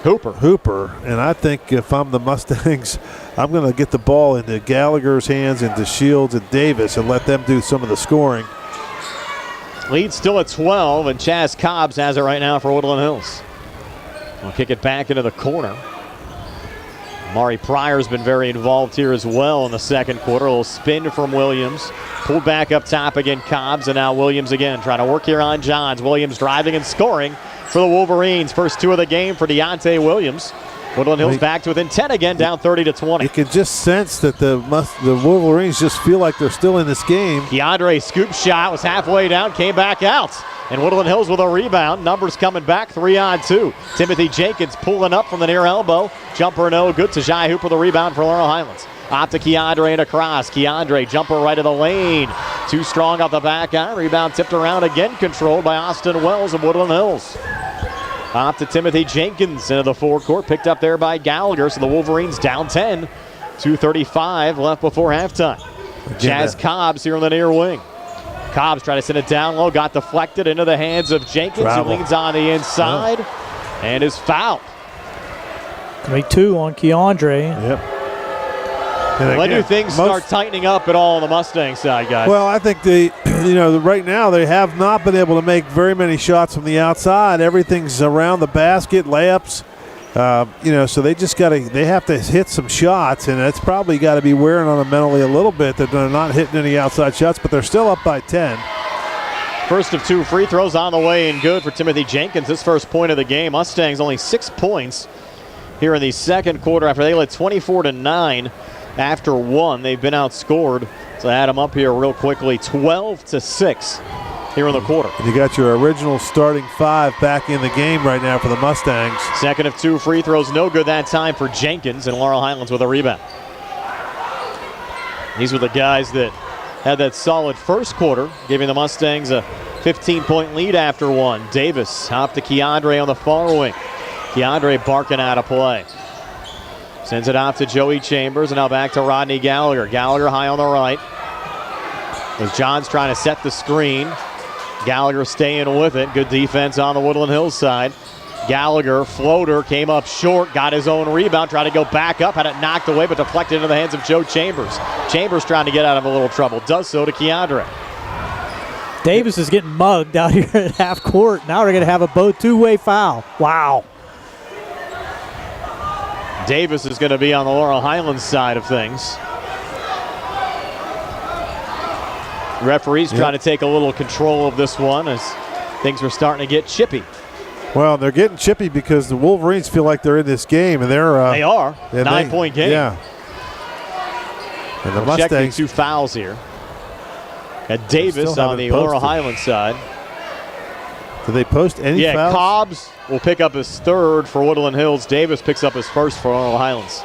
[SPEAKER 3] Hooper. And I think if I'm the Mustangs, I'm going to get the ball into Gallagher's hands, into Shields and Davis, and let them do some of the scoring.
[SPEAKER 1] Lead still at 12, and Chaz Cobbs has it right now for Woodland Hills. We'll kick it back into the corner. Mari Pryor's been very involved here as well in the second quarter. A little spin from Williams. Pulled back up top again, Cobbs, and now Williams again trying to work here on Johns. Williams driving and scoring for the Wolverines. First two of the game for Deontay Williams. Woodland Hills back to within 10 again, down 30-20.
[SPEAKER 3] You can just sense that the Wolverines just feel like they're still in this game.
[SPEAKER 1] DeAndre scoop shot was halfway down, came back out. And Woodland Hills with a rebound. Numbers coming back, 3-on-2. Timothy Jenkins pulling up from the near elbow. Jumper no good. Tajai Hooper the rebound for Laurel Highlands. Off to Keandre and across. Keandre jumper right of the lane. Too strong off the back eye. Rebound tipped around again, controlled by Austin Wells of Woodland Hills. Off to Timothy Jenkins into the forecourt. Picked up there by Gallagher. So the Wolverines down 10. 2:35 left before halftime. Chaz Cobbs here on the near wing. Cobbs tried to send it down low. Got deflected into the hands of Jenkins.
[SPEAKER 3] Travel.
[SPEAKER 1] Who leans on the inside and is fouled.
[SPEAKER 2] 22 on Keandre.
[SPEAKER 3] Yep.
[SPEAKER 1] When do things start tightening up at all on the Mustang side, guys?
[SPEAKER 3] Well, I think right now they have not been able to make very many shots from the outside. Everything's around the basket, layups. So they have to hit some shots, and it's probably got to be wearing on them mentally a little bit that they're not hitting any outside shots, but they're still up by 10.
[SPEAKER 1] First of two free throws on the way and good for Timothy Jenkins. His first point of the game. Mustangs only 6 points here in the second quarter after they led 24-9 after one. They've been outscored. So add them up here real quickly. 12-6 here in the quarter.
[SPEAKER 3] And you got your original starting five back in the game right now for the Mustangs.
[SPEAKER 1] Second of two free throws, no good that time for Jenkins, and Laurel Highlands with a rebound. These were the guys that had that solid first quarter, giving the Mustangs a 15-point lead after one. Davis off to Keandre on the far wing. Keandre barking out of play. Sends it off to Joey Chambers, and now back to Rodney Gallagher. Gallagher high on the right. As John's trying to set the screen. Gallagher staying with it. Good defense on the Woodland Hills side. Gallagher, floater, came up short, got his own rebound, tried to go back up, had it knocked away, but deflected into the hands of Joe Chambers. Chambers trying to get out of a little trouble. Does so to Keandre.
[SPEAKER 2] Davis is getting mugged out here at half court. Now we're going to have a two-way foul. Wow.
[SPEAKER 1] Davis is going to be on the Laurel Highlands side of things. Referees trying to take a little control of this one as things were starting to get chippy.
[SPEAKER 3] Well, they're getting chippy because the Wolverines feel like they're in this game, and
[SPEAKER 1] they are. 9-point game.
[SPEAKER 3] Yeah. And the
[SPEAKER 1] Mustangs.
[SPEAKER 3] Mustangs.
[SPEAKER 1] 2 fouls here. Got Davis on the Laurel Highlands side.
[SPEAKER 3] Did they post any fouls?
[SPEAKER 1] Yeah, Cobbs will pick up his third for Woodland Hills. Davis picks up his first for Laurel Highlands.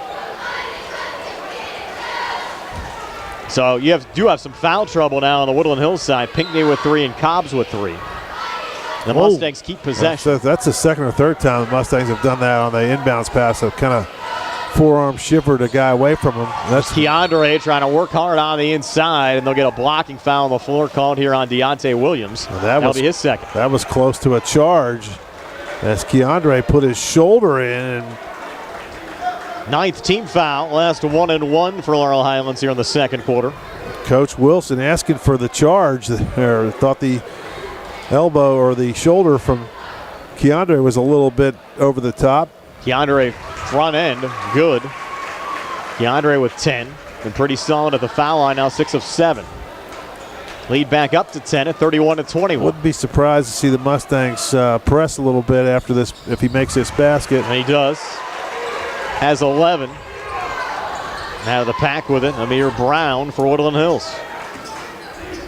[SPEAKER 1] So you do have some foul trouble now on the Woodland Hills side. Pinckney with 3 and Cobbs with 3. The Mustangs keep possession.
[SPEAKER 3] That's the second or third time the Mustangs have done that on the inbounds pass. So kind of forearm shivered a guy away from him. That's
[SPEAKER 1] Keandre trying to work hard on the inside, and they'll get a blocking foul on the floor called here on Deontay Williams. That'll be his second.
[SPEAKER 3] That was close to a charge as Keandre put his shoulder in. And
[SPEAKER 1] 9th team foul, last 1-1 for Laurel Highlands here in the second quarter.
[SPEAKER 3] Coach Wilson asking for the charge there. Thought the elbow or the shoulder from Keandre was a little bit over the top.
[SPEAKER 1] Keandre front end, good. Keandre with 10. Been pretty solid at the foul line now, 6 of 7. Lead back up to 10 at 31-21.
[SPEAKER 3] Wouldn't be surprised to see the Mustangs press a little bit after this if he makes this basket.
[SPEAKER 1] And he does. Has 11. Out of the pack with it, Amir Brown for Woodland Hills.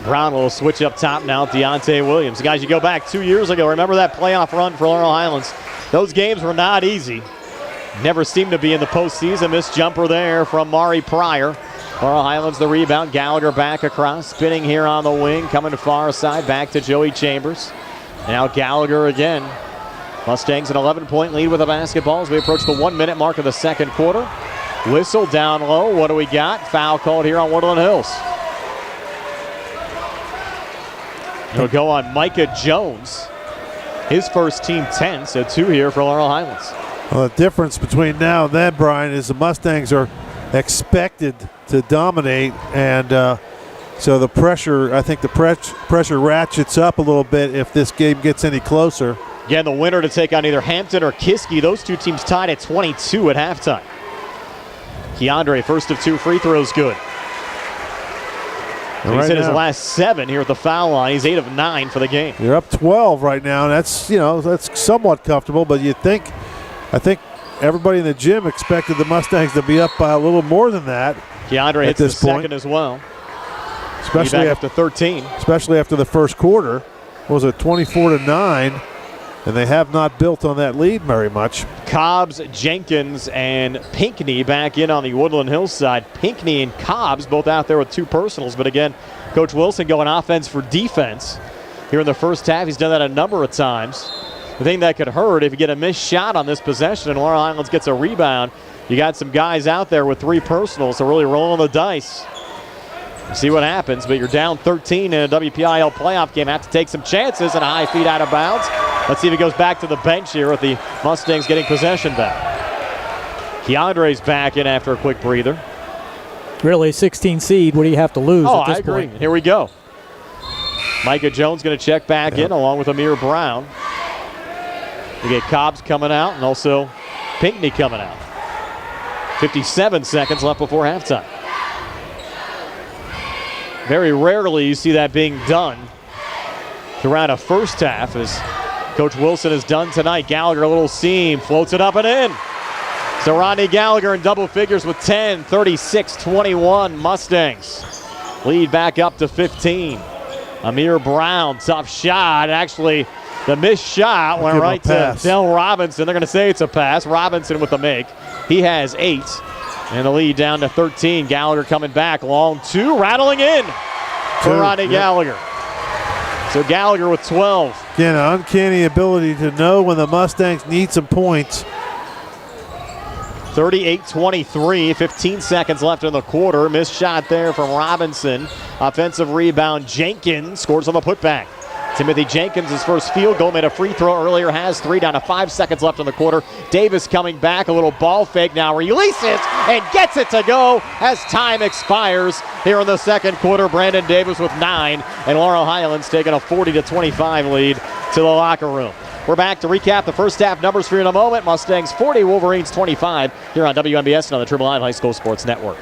[SPEAKER 1] Brown will switch up top now, Deontay Williams. Guys, you go back 2 years ago, remember that playoff run for Laurel Highlands? Those games were not easy. Never seemed to be in the postseason. Missed jumper there from Mari Pryor. Laurel Highlands the rebound. Gallagher back across. Spinning here on the wing. Coming to far side. Back to Joey Chambers. Now Gallagher again. Mustangs an 11-point lead with the basketball as we approach the 1-minute mark of the second quarter. Whistle down low. What do we got? Foul called here on Woodland Hills. It'll go on Micah Jones. His first team 10, so 2 here for Laurel Highlands.
[SPEAKER 3] Well, the difference between now and then, Brian, is the Mustangs are expected to dominate, and so the pressure, I think the pressure ratchets up a little bit if this game gets any closer.
[SPEAKER 1] Again, the winner to take on either Hampton or Kiski. Those two teams tied at 22 at halftime. Keandre, first of 2 free throws, good. He's hit his last 7 here at the foul line. He's 8 of 9 for the game.
[SPEAKER 3] You're up 12 right now, and that's somewhat comfortable. But I think everybody in the gym expected the Mustangs to be up by a little more than that.
[SPEAKER 1] Keandre hits the second as well.
[SPEAKER 3] Especially
[SPEAKER 1] after 13.
[SPEAKER 3] Especially after the first quarter. What was it, 24-9? And they have not built on that lead very much.
[SPEAKER 1] Cobbs, Jenkins, and Pinckney back in on the Woodland Hills side. Pinckney and Cobbs both out there with 2 personals. But again, Coach Wilson going offense for defense here in the first half. He's done that a number of times. The thing that could hurt if you get a missed shot on this possession and Laurel Highlands gets a rebound, you got some guys out there with 3 personals, so really rolling the dice. See what happens, but you're down 13 in a WPIL playoff game. Have to take some chances, and a high feed out of bounds. Let's see if it goes back to the bench here with the Mustangs getting possession back. Keandre's back in after a quick breather.
[SPEAKER 2] Really, 16 seed. What do you have to lose at this
[SPEAKER 1] I agree.
[SPEAKER 2] point?
[SPEAKER 1] Here we go. Micah Jones going to check back in along with Amir Brown. We get Cobbs coming out and also Pinckney coming out. 57 seconds left before halftime. Very rarely you see that being done throughout a first half, as Coach Wilson has done tonight. Gallagher, a little seam, floats it up and in. So Rodney Gallagher in double figures with 10, 36-21 Mustangs. Lead back up to 15. Amir Brown, tough shot. Actually, the missed shot went right to Dell Robinson. They're going to say it's a pass. Robinson with the make. He has 8. And the lead down to 13. Gallagher coming back. Long 2, rattling in for Rodney Gallagher. So Gallagher with 12.
[SPEAKER 3] Again, an uncanny ability to know when the Mustangs need some points.
[SPEAKER 1] 38-23, 15 seconds left in the quarter. Missed shot there from Robinson. Offensive rebound, Jenkins scores on the putback. Timothy Jenkins, his first field goal, made a free throw earlier, has 3, down to 5 seconds left in the quarter. Davis coming back, a little ball fake, now releases and gets it to go as time expires here in the second quarter. Brandon Davis with 9, and Laurel Highlands taking a 40-25 lead to the locker room. We're back to recap the first half numbers for you in a moment. Mustangs 40, Wolverines 25 here on WNBS and on the Triple I High School Sports Network.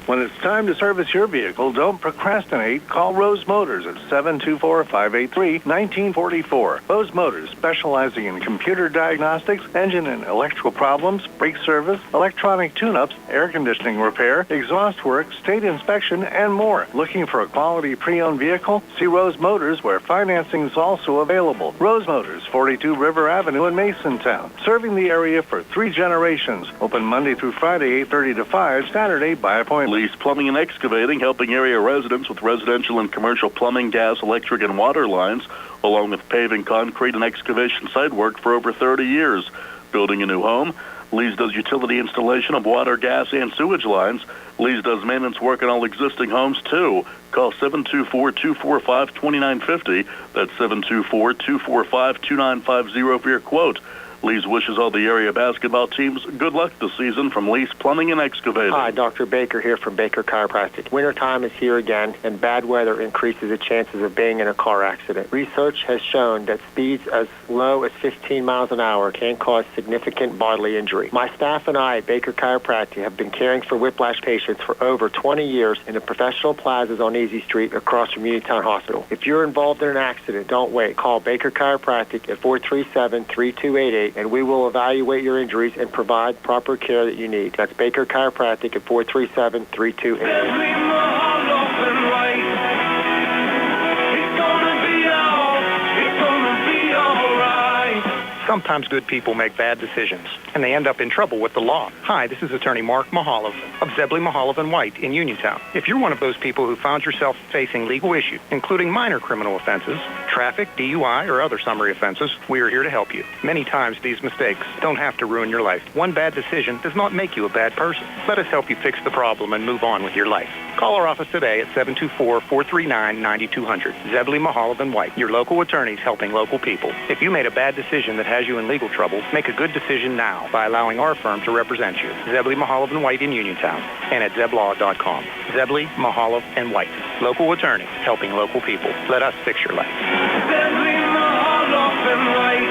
[SPEAKER 14] When it's time to service your vehicle, don't procrastinate. Call Rose Motors at 724-583-1944. Rose Motors, specializing in computer diagnostics, engine and electrical problems, brake service, electronic tune-ups, air conditioning repair, exhaust work, state inspection, and more. Looking for a quality pre-owned vehicle? See Rose Motors, where financing is also available. Rose Motors, 42 River Avenue in Masontown. Serving the area for 3 generations. Open Monday through Friday, 8:30 to 5, Saturday by appointment.
[SPEAKER 5] Lease Plumbing and Excavating, helping area residents with residential and commercial plumbing, gas, electric, and water lines, along with paving, concrete, and excavation site work for over 30 years. Building a new home? Lease does utility installation of water, gas, and sewage lines. Lease does maintenance work on all existing homes, too. Call 724-245-2950. That's 724-245-2950 for your quote. Lee's wishes all the area basketball teams good luck this season from Lee's Plumbing and Excavating.
[SPEAKER 16] Hi, Dr. Baker here from Baker Chiropractic. Wintertime is here again, and bad weather increases the chances of being in a car accident. Research has shown that speeds as low as 15 miles an hour can cause significant bodily injury. My staff and I at Baker Chiropractic have been caring for whiplash patients for over 20 years in the professional plazas on Easy Street across from Uniontown Hospital. If you're involved in an accident, don't wait. Call Baker Chiropractic at 437-3288. And we will evaluate your injuries and provide proper care that you need. That's Baker Chiropractic at 437-3288.
[SPEAKER 8] Sometimes good people make bad decisions. and they end up in trouble with the law. Hi, this is attorney Mark Mahalov of Zebley, Mahalov & White in Uniontown. If you're one of those people who found yourself facing legal issues, including minor criminal offenses, traffic, DUI, or other summary offenses, we are here to help you. Many times these mistakes don't have to ruin your life. One bad decision does not make you a bad person. Let us help you fix the problem and move on with your life. Call our office today at 724-439-9200. Zebley, Mahalov & White, your local attorneys helping local people. If you made a bad decision that has you in legal trouble, make a good decision now by allowing our firm to represent you. Zebley, Mahalov & White in Uniontown and at zeblaw.com. Zebley, Mahalov & White, local attorneys helping local people. Let us fix your life.
[SPEAKER 10] Zebley, Mahalov & White.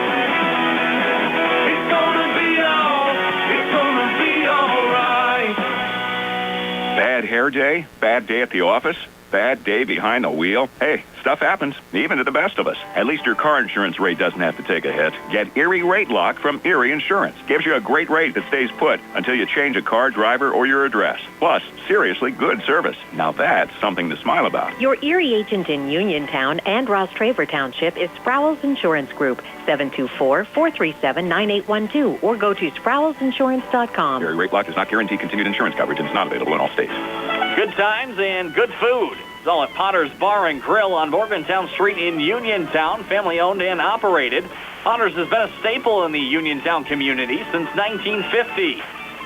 [SPEAKER 10] It's gonna be all right.
[SPEAKER 17] Bad hair day? Bad day at the office? Bad day behind the wheel? Hey, stuff happens, even to the best of us. At least your car insurance rate doesn't have to take a hit. Get Erie Rate Lock from Erie Insurance. Gives you a great rate that stays put until you change a car, driver, or your address. Plus, seriously good service. Now that's something to smile about.
[SPEAKER 18] Your Erie agent in Uniontown and Ross Traver Township is Sproul's Insurance Group, 724-437-9812, or go to sproulsinsurance.com.
[SPEAKER 17] Erie Rate Lock does not guarantee continued insurance coverage and is not available in all states.
[SPEAKER 4] Good times and good food. It's all at Potter's Bar and Grill on Morgantown Street in Uniontown, family owned and operated. Potter's has been a staple in the Uniontown community since 1950.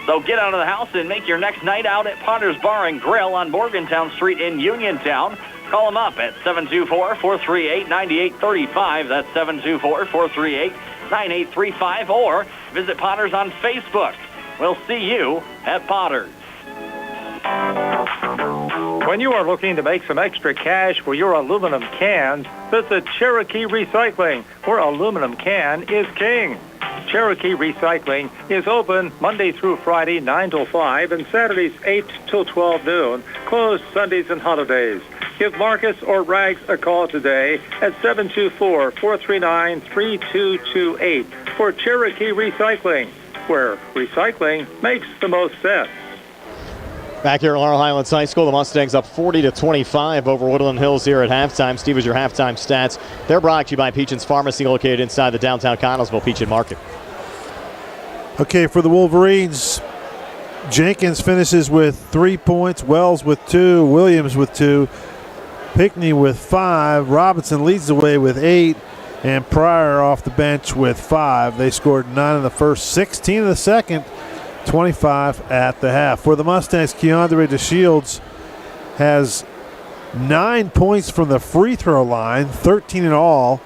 [SPEAKER 4] So get out of the house and make your next night out at Potter's Bar and Grill on Morgantown Street in Uniontown. Call them up at 724-438-9835. That's 724-438-9835. Or visit Potter's on Facebook. We'll see you at Potter's.
[SPEAKER 9] When you are looking to make some extra cash for your aluminum cans, visit Cherokee Recycling, where aluminum can is king. Cherokee Recycling is open Monday through Friday, 9 till 5, and Saturdays, 8 till 12 noon, closed Sundays and holidays. Give Marcus or Rags a call today at 724-439-3228 for Cherokee Recycling, where recycling makes the most sense.
[SPEAKER 1] Back here at Laurel Highlands High School, the Mustangs up 40-25 over Woodland Hills here at halftime. Steve, was your halftime stats. They're brought to you by Peachin's Pharmacy, located inside the downtown Connellsville Peachin Market.
[SPEAKER 3] Okay, for the Wolverines, Jenkins finishes with 3 points, Wells with 2, Williams with 2, Pickney with 5, Robinson leads the way with 8, and Pryor off the bench with 5. They scored 9 in the first, 16 in the second, 25 at the half. For the Mustangs, Keandre DeShields has 9 points from the free throw line, 13 in all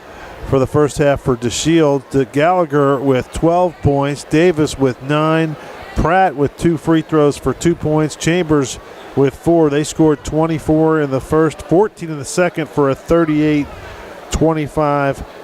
[SPEAKER 3] for the first half for DeShields. Gallagher with 12 points, Davis with 9, Pratt with 2 free throws for 2 points, Chambers with 4. They scored 24 in the first, 14 in the second for a 38-25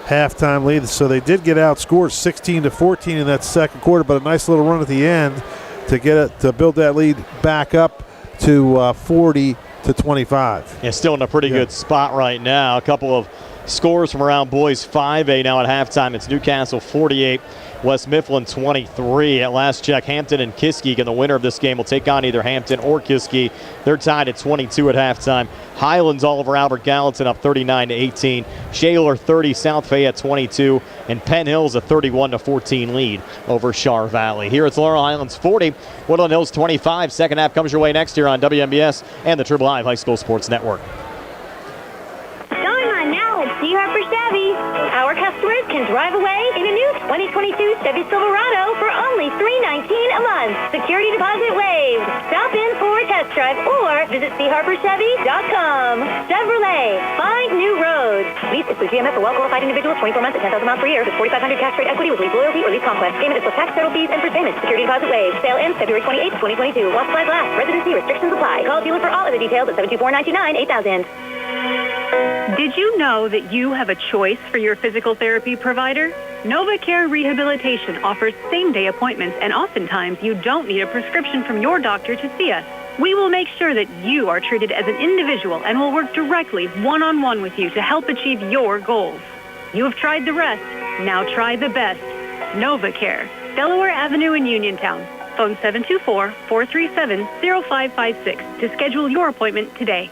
[SPEAKER 3] halftime lead. So they did get outscored 16-14 in that second quarter, but a nice little run at the end to get it to build that lead back up to 40-25.
[SPEAKER 1] Yeah, still in a pretty good spot right now. A couple of scores from around boys 5A now at halftime. It's Newcastle 48, West Mifflin 23. At last check, Hampton and Kiskey, and the winner of this game will take on either Hampton or Kiskey. They're tied at 22 at halftime. Highlands Oliver Albert Gallatin up 39-18. Shaler 30, South Fayette 22, and Penn Hills a 31-14 lead over Char Valley. Here it's Laurel Highlands 40, Woodland Hills 25. Second half comes your way next year on WMBS and the Triple I High School Sports Network.
[SPEAKER 7] See Harper Chevy. Our customers can drive away in a new 2022 Chevy Silverado for only $319 a month. Security deposit waived. Stop in for a test drive or visit charperchevy.com. Chevrolet, find new roads. Lease is through GMF for well-qualified individuals, 24 months at 10,000 miles per year with 4,500 cash rate equity with lease loyalty or lease conquest. Payment is plus tax, federal fees, and first payment. Security deposit waived. Sale ends February 28, 2022. While supplies last. Residency restrictions apply. Call dealer for all other details at 724-929-8000.
[SPEAKER 19] Did you know that you have a choice for your physical therapy provider? NovaCare Rehabilitation offers same-day appointments, and oftentimes you don't need a prescription from your doctor to see us. We will make sure that you are treated as an individual and will work directly one-on-one with you to help achieve your goals. You have tried the rest. Now try the best. NovaCare, Delaware Avenue in Uniontown. Phone 724-437-0556 to schedule your appointment today.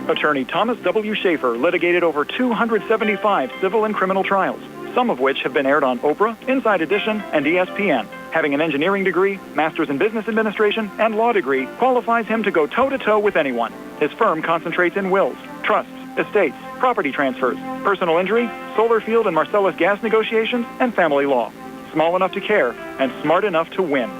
[SPEAKER 8] Attorney Thomas W. Schaefer litigated over 275 civil and criminal trials, some of which have been aired on Oprah, Inside Edition, and ESPN. Having an engineering degree, master's in business administration, and law degree qualifies him to go toe-to-toe with anyone. His firm concentrates in wills, trusts, estates, property transfers, personal injury, solar field and Marcellus gas negotiations, and family law. Small enough to care and smart enough to win.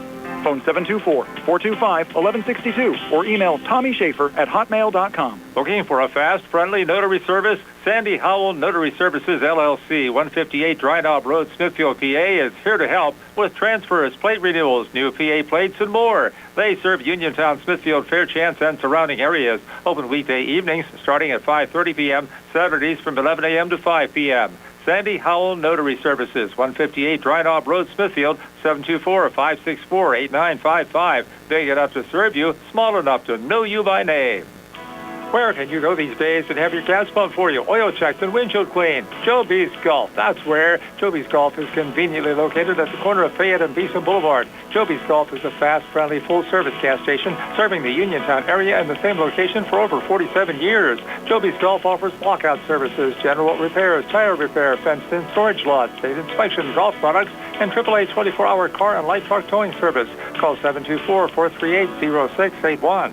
[SPEAKER 8] Phone 724-425-1162 or email TommySchaefer@hotmail.com.
[SPEAKER 9] Looking for a fast, friendly notary service? Sandy Howell Notary Services, LLC, 158 Dry Knob Road, Smithfield, PA, is here to help with transfers, plate renewals, new PA plates, and more. They serve Uniontown, Smithfield, Fairchance, and surrounding areas. Open weekday evenings starting at 5:30 p.m., Saturdays from 11 a.m. to 5 p.m. Sandy Howell Notary Services, 158 Dry Knob Road, Smithfield, 724-564-8955. Big enough to serve you, small enough to know you by name. Where can you go these days and have your gas pumped for you, oil checked and windshield cleaned? Joby's Golf, that's where. Joby's Golf is conveniently located at the corner of Fayette and Beeson Boulevard. Joby's Golf is a fast, friendly, full-service gas station serving the Uniontown area in the same location for over 47 years. Joby's Golf offers lockout services, general repairs, tire repair, fenced-in storage lots, state inspection, golf products, and AAA 24-hour car and light truck towing service. Call 724-438-0681.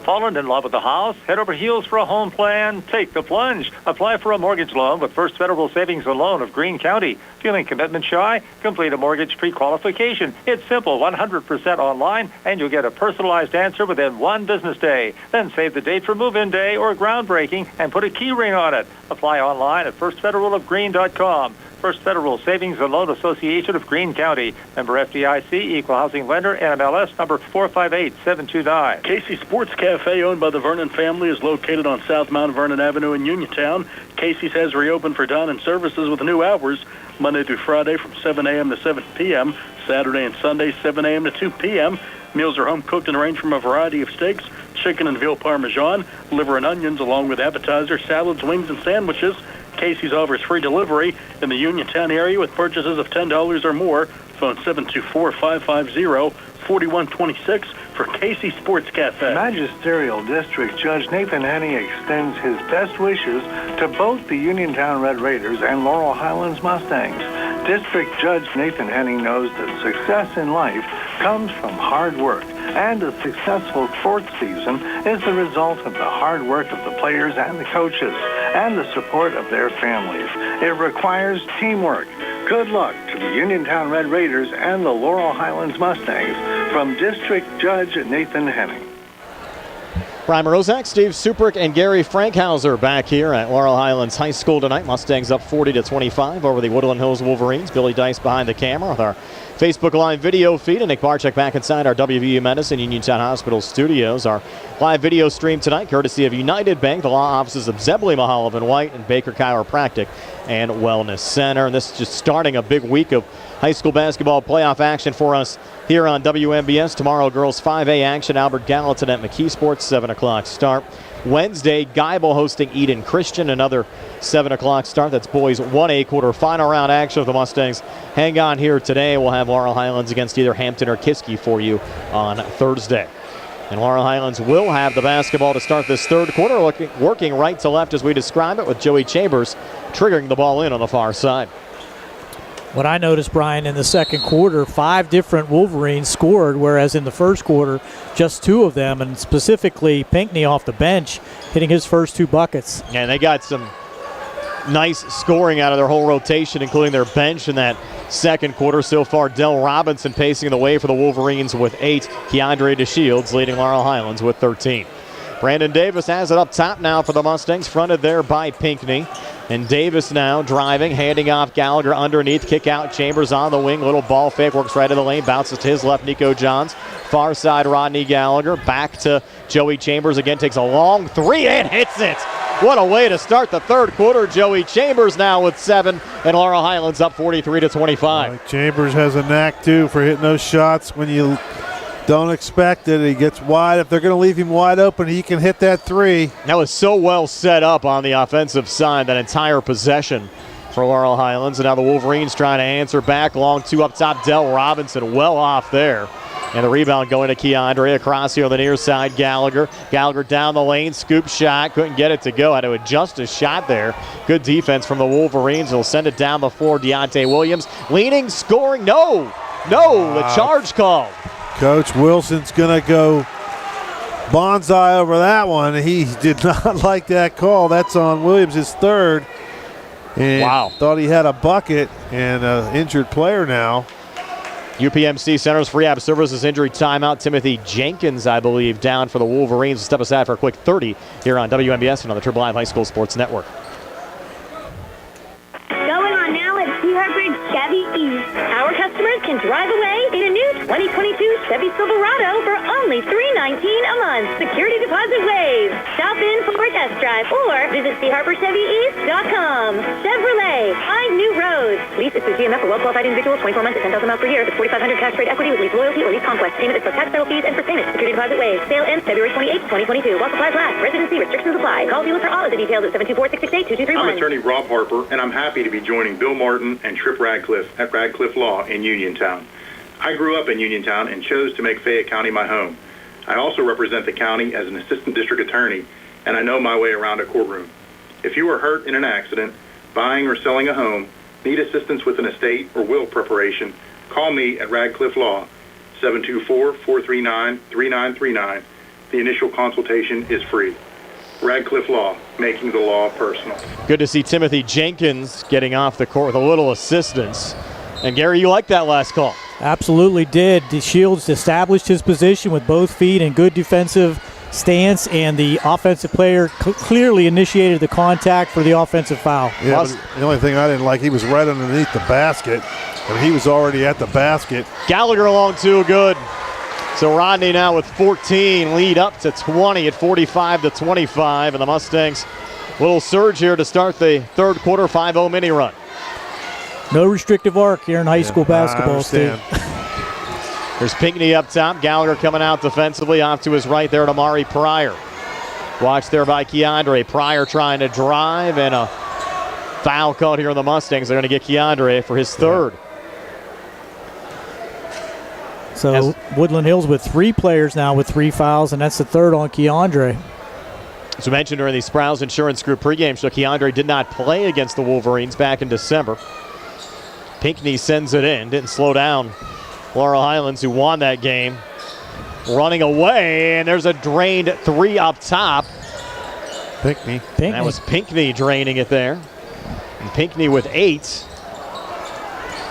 [SPEAKER 9] Fallen in love with the house? Head over heels for a home plan? Take the plunge. Apply for a mortgage loan with First Federal Savings and Loan of Greene County. Feeling commitment shy? Complete a mortgage pre-qualification. It's simple, 100% online, and you'll get a personalized answer within one business day. Then save the date for move-in day or groundbreaking and put a key ring on it. Apply online at firstfederalofgreene.com. First Federal Savings and Loan Association of Greene County. Member FDIC, Equal Housing Lender, NMLS number 458729.
[SPEAKER 5] Casey Sports Cafe, owned by the Vernon family, is located on South Mount Vernon Avenue in Uniontown. Casey's has reopened for dine-in services with new hours, Monday through Friday from 7 a.m. to 7 p.m., Saturday and Sunday 7 a.m. to 2 p.m. Meals are home cooked and range from a variety of steaks, chicken and veal parmesan, liver and onions, along with appetizers, salads, wings, and sandwiches. Casey's offers free delivery in the Uniontown area with purchases of $10 or more. Phone 724-550-4126 for Casey Sports Cafe.
[SPEAKER 14] Magisterial District Judge Nathan Henning extends his best wishes to both the Uniontown Red Raiders and Laurel Highlands Mustangs. District Judge Nathan Henning knows that success in life comes from hard work, and a successful sports season is the result of the hard work of the players and the coaches, and the support of their families. It requires teamwork. Good luck to the Uniontown Red Raiders and the Laurel Highlands Mustangs from District Judge Nathan Henning.
[SPEAKER 1] Brian Morozak, Steve Suprick, and Gary Frankhauser back here at Laurel Highlands High School tonight. Mustangs up 40-25 over the Woodland Hills Wolverines. Billy Dice behind the camera with our Facebook Live video feed, and Nick Barczyk back inside our WVU Medicine Uniontown Hospital studios. Our live video stream tonight, courtesy of United Bank, the law offices of Zebley, Mahaloff and White, and Baker Chiropractic and Wellness Center. And this is just starting a big week of high school basketball playoff action for us here on WMBS. Tomorrow, girls 5A action. Albert Gallatin at McKee Sports, 7 o'clock start. Wednesday, Geibel hosting Eden Christian, another 7 o'clock start. That's boys 1A quarterfinal round action of the Mustangs. Hang on here today. We'll have Laurel Highlands against either Hampton or Kiski for you on Thursday. And Laurel Highlands will have the basketball to start this third quarter, working right to left as we describe it, with Joey Chambers triggering the ball in on the far side.
[SPEAKER 2] What I noticed, Brian, in the second quarter, 5 different Wolverines scored, whereas in the first quarter, just 2 of them, and specifically Pinckney off the bench, hitting his first 2 buckets.
[SPEAKER 1] And they got some nice scoring out of their whole rotation, including their bench in that second quarter. So far, Dell Robinson pacing the way for the Wolverines with 8. Keandre DeShields leading Laurel Highlands with 13. Brandon Davis has it up top now for the Mustangs, fronted there by Pinckney. And Davis now driving, handing off Gallagher underneath, kick out, Chambers on the wing, little ball fake, works right in the lane, bounces to his left, Nico Johns. Far side, Rodney Gallagher, back to Joey Chambers again, takes a long 3 and hits it. What a way to start the third quarter. Joey Chambers now with 7, and Laurel Highlands up 43-25.
[SPEAKER 3] Chambers has a knack, too, for hitting those shots when you don't expect it. He gets wide. If they're going to leave him wide open, he can hit that 3.
[SPEAKER 1] That was so well set up on the offensive side, that entire possession for Laurel Highlands. And now the Wolverines trying to answer back. Long 2 up top. Dell Robinson well off there. And the rebound going to Keandre across here on the near side. Gallagher down the lane. Scoop shot. Couldn't get it to go. Had to adjust his shot there. Good defense from the Wolverines. They'll send it down the floor. Deontay Williams leaning, scoring. No! No, the charge called.
[SPEAKER 3] Coach Wilson's going to go bonsai over that one. He did not like that call. That's on Williams, his third. And thought he had a bucket and an injured player now.
[SPEAKER 1] UPMC Centers for Rehab Services injury timeout. Timothy Jenkins, I believe, down for the Wolverines. Step aside for a quick 30 here on WMBS and on the Triple Live High School Sports Network.
[SPEAKER 7] Going on now at Seaharbridge Chevy East. Our customers can drive away in a new 2022 Chevy Silverado for only $319 a month. Security deposit waived. Stop in for a test drive or visit SeaharborChevyEast.com. Chevrolet, find new roads. Lease is through GMF for well-qualified individuals, 24 months at 10,000 miles per year. With 4,500 cash rate equity with lease loyalty or lease conquest. Payment is for tax title fees and for payment. Security deposit waived. Sale ends February 28, 2022. While supplies last. Residency restrictions apply. Call dealer for all of the details at 724-668-2231.
[SPEAKER 20] I'm attorney Rob Harper, and I'm happy to be joining Bill Martin and Tripp Radcliffe at Radcliffe Law in Uniontown. I grew up in Uniontown and chose to make Fayette County my home. I also represent the county as an assistant district attorney, and I know my way around a courtroom. If you are hurt in an accident, buying or selling a home, need assistance with an estate or will preparation, call me at Radcliffe Law, 724-439-3939. The initial consultation is free. Radcliffe Law, making the law personal.
[SPEAKER 1] Good to see Timothy Jenkins getting off the court with a little assistance. And Gary, you like that last call?
[SPEAKER 2] Absolutely did. Shields established his position with both feet and good defensive stance, and the offensive player clearly initiated the contact for the offensive foul.
[SPEAKER 3] Yeah, the only thing I didn't like, he was right underneath the basket, and he was already at the basket.
[SPEAKER 1] Gallagher along too, good. So Rodney now with 14, lead up to 20 at 45-25, and the Mustangs little surge here to start the third quarter, 5-0 mini run.
[SPEAKER 2] No restrictive arc here in high school basketball, Steve.
[SPEAKER 1] There's Pinckney up top. Gallagher coming out defensively off to his right there to Amari Pryor. Watch there by Keandre. Pryor trying to drive, and a foul called here on the Mustangs. They're going to get Keandre for his third.
[SPEAKER 2] So Woodland Hills with 3 players now with 3 fouls, and that's the third on Keandre.
[SPEAKER 1] As we mentioned during the Sprouse Insurance Group pregame show, Keandre did not play against the Wolverines back in December. Pinckney sends it in, didn't slow down Laurel Highlands, who won that game. Running away, and there's a drained 3 up top.
[SPEAKER 3] Pinckney.
[SPEAKER 1] That was Pinckney draining it there. And Pinckney with 8.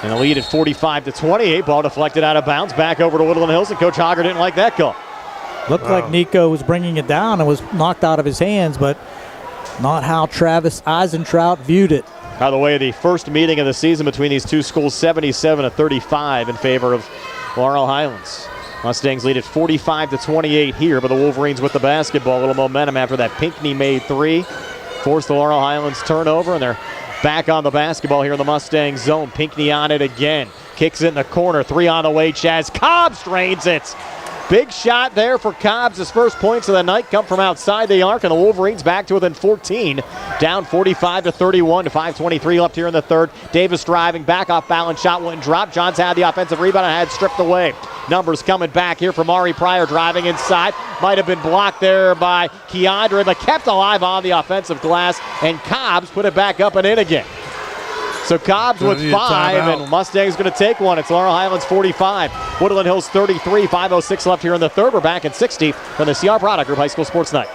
[SPEAKER 1] And a lead at 45-28. Ball deflected out of bounds, back over to Woodland Hills, and Coach Hogger didn't like that call.
[SPEAKER 2] Looked like Nico was bringing it down and was knocked out of his hands, but not how Travis Eisentrout viewed it.
[SPEAKER 1] By the way, the first meeting of the season between these two schools, 77-35 in favor of Laurel Highlands. Mustangs lead at 45-28 here, but the Wolverines with the basketball. A little momentum after that Pinckney made 3. Forced the Laurel Highlands turnover, and they're back on the basketball here in the Mustang zone. Pinckney on it again. Kicks it in the corner. 3 on the way. Chaz Cobbs drains it. Big shot there for Cobbs. His first points of the night come from outside the arc, and the Wolverines back to within 14. Down 45-31 to 5:23 left here in the third. Davis driving, back off balance, shot wouldn't drop. Johns had the offensive rebound and had stripped away. Numbers coming back here from Mari Pryor driving inside. Might have been blocked there by Keandre, but kept alive on the offensive glass, and Cobbs put it back up and in again. So Cobbs with 5, and Mustangs going to take one. It's Laurel Highlands 45, Woodland Hills 33, 5:06 left here in the third. We're back at 60 from the CR Product Group High School Sports Night.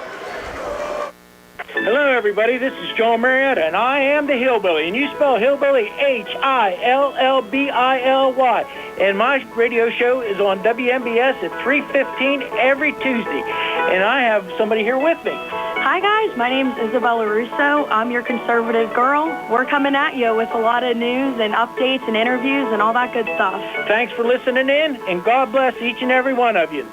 [SPEAKER 21] Hello, everybody. This is John Marietta, and I am the Hillbilly. And you spell Hillbilly Hillbilly. And my radio show is on WMBS at 3:15 every Tuesday. And I have somebody here with me.
[SPEAKER 22] Hi, guys. My name's Isabella Russo. I'm your conservative girl. We're coming at you with a lot of news and updates and interviews and all that good stuff.
[SPEAKER 21] Thanks for listening in, and God bless each and every one of you.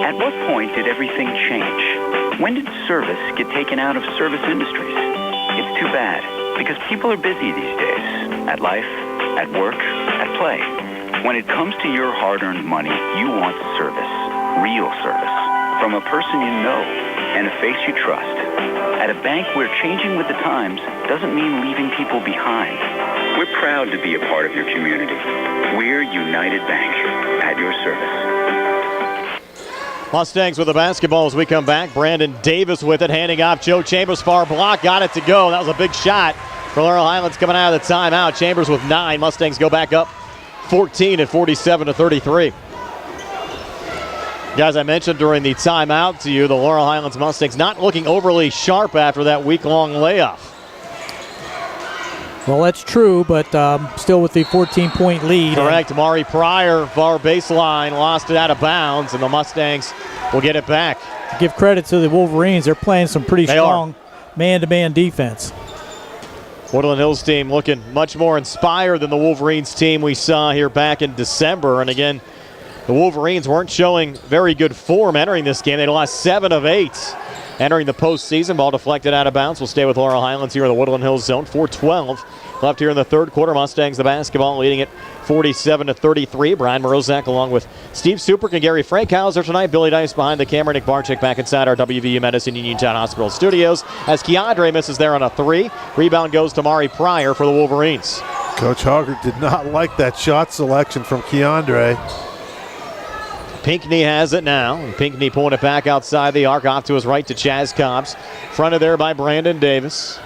[SPEAKER 15] At what point did everything change? When did service get taken out of service industries? It's too bad, because people are busy these days. At life, at work, at play. When it comes to your hard-earned money, you want service. Real service. From a person you know and a face you trust. At a bank where changing with the times doesn't mean leaving people behind. We're proud to be a part of your community. We're United Bank, at your service.
[SPEAKER 1] Mustangs with the basketball as we come back. Brandon Davis with it, handing off Joe Chambers, far block, got it to go. That was a big shot for Laurel Highlands coming out of the timeout. Chambers with 9. Mustangs go back up 14 at 47-33. Guys, I mentioned during the timeout to you, the Laurel Highlands Mustangs not looking overly sharp after that week-long layoff.
[SPEAKER 2] Well, that's true, but still with the 14-point lead.
[SPEAKER 1] Correct. Mari Pryor, far baseline, lost it out of bounds, and the Mustangs will get it back.
[SPEAKER 2] Give credit to the Wolverines. They're playing some pretty strong man-to-man defense.
[SPEAKER 1] Woodland Hills team looking much more inspired than the Wolverines team we saw here back in December. And again, the Wolverines weren't showing very good form entering this game. They lost 7 of 8 entering the postseason. Ball deflected out of bounds. We'll stay with Laurel Highlands here in the Woodland Hills zone. 4:12 left here in the third quarter. Mustangs the basketball, leading it 47-33. Brian Morozak along with Steve Superick and Gary Frankhauser tonight. Billy Dice behind the camera. Nick Barczyk back inside our WVU Medicine Uniontown Hospital studios as Keandre misses there on a 3. Rebound goes to Mari Pryor for the Wolverines.
[SPEAKER 3] Coach Hogger did not like that shot selection from Keandre.
[SPEAKER 1] Pinckney has it now, and Pinckney pulling it back outside the arc, off to his right to Chaz Cobbs. Fronted there by Brandon Davis.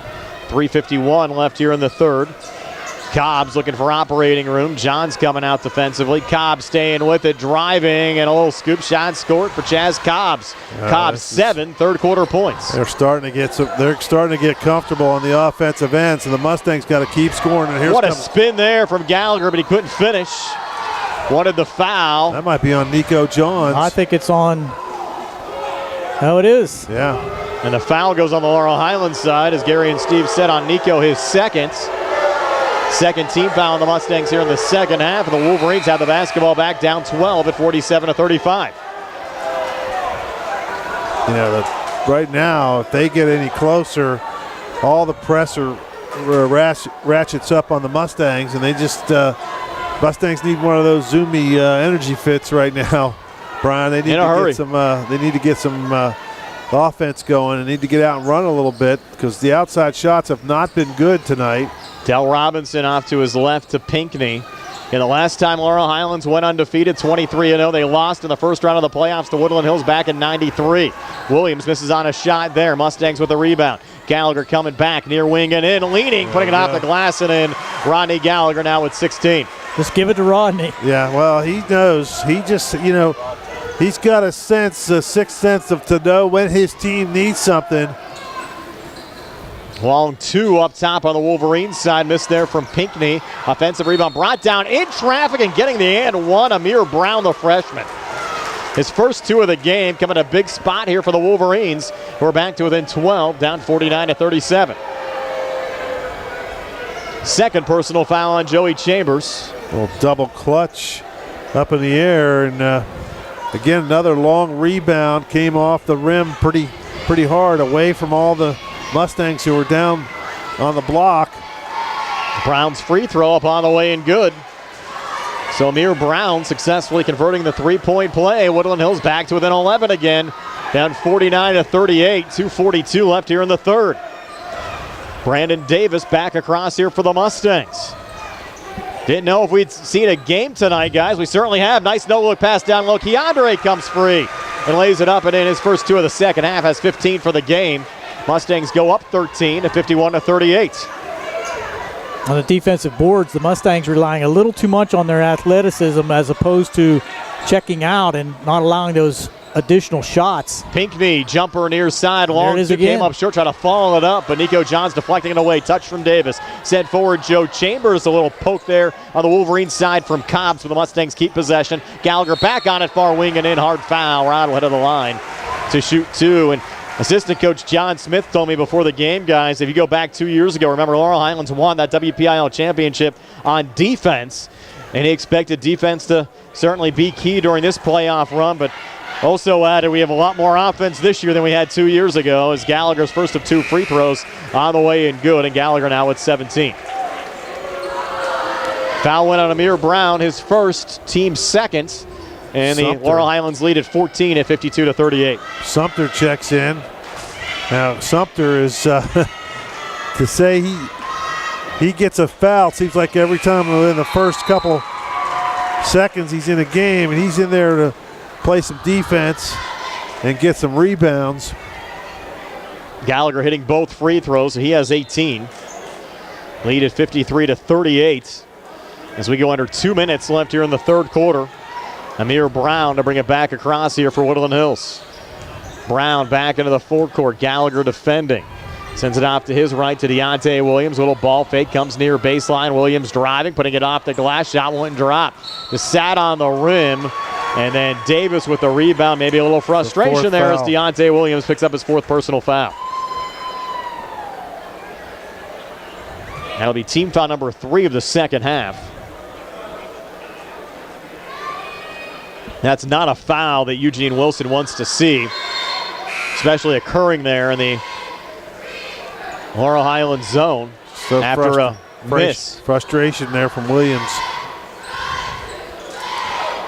[SPEAKER 1] 3:51 left here in the third. Cobbs looking for operating room. John's coming out defensively. Cobbs staying with it, driving, and a little scoop shot scored for Chaz Cobbs. Cobbs 7 third quarter points.
[SPEAKER 3] They're starting to get comfortable on the offensive end, so the Mustangs got to keep scoring. And
[SPEAKER 1] what a spin there from Gallagher, but he couldn't finish. Wanted the foul.
[SPEAKER 3] That might be on Nico Johns.
[SPEAKER 2] I think it's on. Oh, it is.
[SPEAKER 3] Yeah.
[SPEAKER 1] And the foul goes on the Laurel Highlands side, as Gary and Steve said, on Nico, his second. Second team foul on the Mustangs here in the second half. And the Wolverines have the basketball back, down 12 at 47-35.
[SPEAKER 3] You know, right now, if they get any closer, all the pressure ratchets up on the Mustangs, and they just Mustangs need one of those zoomy energy fits right now, Brian. They need to get some offense going and need to get out and run a little bit because the outside shots have not been good tonight.
[SPEAKER 1] Del Robinson off to his left to Pinckney. And the last time Laurel Highlands went undefeated, 23-0, they lost in the first round of the playoffs to Woodland Hills back in '93. Williams misses on a shot there. Mustangs with the rebound. Gallagher coming back near wing and in, leaning, putting it off the glass and in. Rodney Gallagher now with 16.
[SPEAKER 2] Just give it to Rodney.
[SPEAKER 3] Yeah, well, he knows. He just, he's got a sixth sense to know when his team needs something.
[SPEAKER 1] Long 2 up top on the Wolverines side. Missed there from Pinckney. Offensive rebound brought down in traffic and getting the and one. Amir Brown, the freshman. His first 2 of the game, coming a big spot here for the Wolverines. We're back to within 12, down 49-37. Second personal foul on Joey Chambers.
[SPEAKER 3] A little double clutch up in the air, and again another long rebound came off the rim pretty hard, away from all the Mustangs who were down on the block.
[SPEAKER 1] Brown's free throw up on the way and good. So Amir Brown successfully converting the 3-point play. Woodland Hills back to within 11 again, down 49-38. 2:42 left here in the third. Brandon Davis back across here for the Mustangs. Didn't know if we'd seen a game tonight, guys. We certainly have. Nice no-look pass down low. Keandre comes free and lays it up and in. His first 2 of the second half, has 15 for the game. Mustangs go up 13 at 51-38.
[SPEAKER 2] On the defensive boards, the Mustangs relying a little too much on their athleticism as opposed to checking out and not allowing those additional shots.
[SPEAKER 1] Pinckney, jumper near side, long 2 came up short, trying to follow it up, but Nico Johns deflecting it away. Touch from Davis. Sent forward Joe Chambers. A little poke there on the Wolverines side from Cobbs, but the Mustangs keep possession. Gallagher back on it, far wing and in, hard foul. Rod head of the line to shoot 2. And assistant coach John Smith told me before the game, guys, if you go back 2 years ago, remember Laurel Highlands won that WPIL championship on defense, and he expected defense to certainly be key during this playoff run, but also added we have a lot more offense this year than we had 2 years ago, as Gallagher's first of 2 free throws on the way and good, and Gallagher now with 17. Foul went on Amir Brown, his first, team second. And the Laurel Highlands lead at 14 at 52-38.
[SPEAKER 3] Sumter checks in. Now Sumter is to say he gets a foul. Seems like every time within the first couple seconds he's in a game, and he's in there to play some defense. and get some rebounds.
[SPEAKER 1] Gallagher hitting both free throws, so he has 18. Lead at 53-38 as we go under 2 minutes left here in the third quarter. Amir Brown to bring it back across here for Woodland Hills. Brown back into the forecourt. Gallagher defending. Sends it off to his right to Deontay Williams. Little ball fake comes near baseline. Williams driving, putting it off the glass. Shot wouldn't drop. Just sat on the rim. And then Davis with the rebound. Maybe a little frustration there as Deontay Williams picks up his fourth personal foul. That'll be team foul number 3 of the second half. That's not a foul that Eugene Wilson wants to see, especially occurring there in the Laurel Highlands zone after a miss.
[SPEAKER 3] Frustration there from Williams.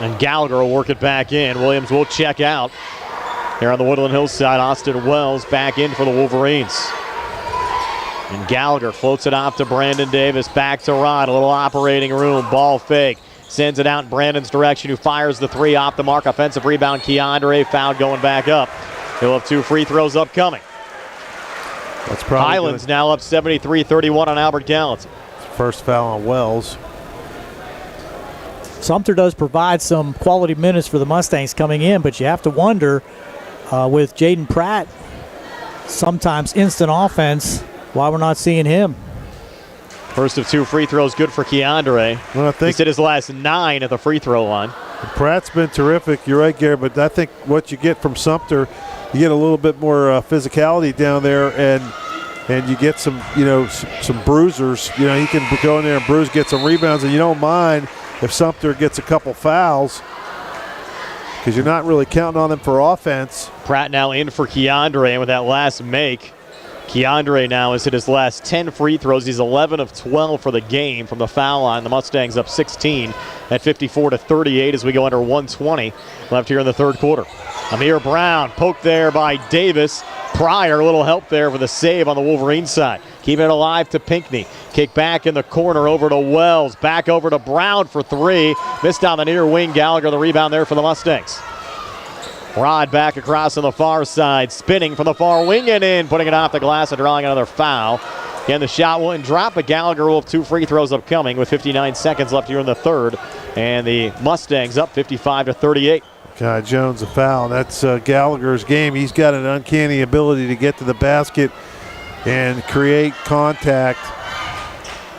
[SPEAKER 1] And Gallagher will work it back in. Williams will check out. Here on the Woodland Hills side, Austin Wells back in for the Wolverines. And Gallagher floats it off to Brandon Davis. Back to Rod. A little operating room. Ball fake. Sends it out in Brandon's direction, who fires the 3 off the mark. Offensive rebound, Keandre. Foul going back up. He'll have 2 free throws upcoming.
[SPEAKER 3] That's probably
[SPEAKER 1] Highlands now up 73-31 on Albert Gallatin.
[SPEAKER 3] First foul on Wells.
[SPEAKER 2] Sumter does provide some quality minutes for the Mustangs coming in, but you have to wonder with Jaden Pratt, sometimes instant offense, why we're not seeing him.
[SPEAKER 1] First of 2 free throws, good for Keandre.
[SPEAKER 3] Well,
[SPEAKER 1] He's hit his last 9 at the free throw line.
[SPEAKER 3] Pratt's been terrific. You're right, Gary, but I think what you get from Sumter, you get a little bit more physicality down there, and you get some, some bruisers. He can go in there and bruise, get some rebounds, and you don't mind if Sumter gets a couple fouls because you're not really counting on them for offense.
[SPEAKER 1] Pratt now in for Keandre, and with that last make, Keandre now has hit his last 10 free throws. He's 11 of 12 for the game from the foul line. The Mustangs up 16 at 54-38 as we go under 120 left here in the third quarter. Amir Brown poked there by Davis. Pryor, a little help there for the save on the Wolverine side. Keeping it alive to Pinckney. Kick back in the corner over to Wells. Back over to Brown for 3. Missed on the near wing. Gallagher the rebound there for the Mustangs. Rod back across on the far side, spinning from the far wing and in, putting it off the glass and drawing another foul. Again, the shot wouldn't drop, but Gallagher will have 2 free throws upcoming with 59 seconds left here in the third. And the Mustangs up 55-38.
[SPEAKER 3] Kai Jones a foul. That's Gallagher's game. He's got an uncanny ability to get to the basket and create contact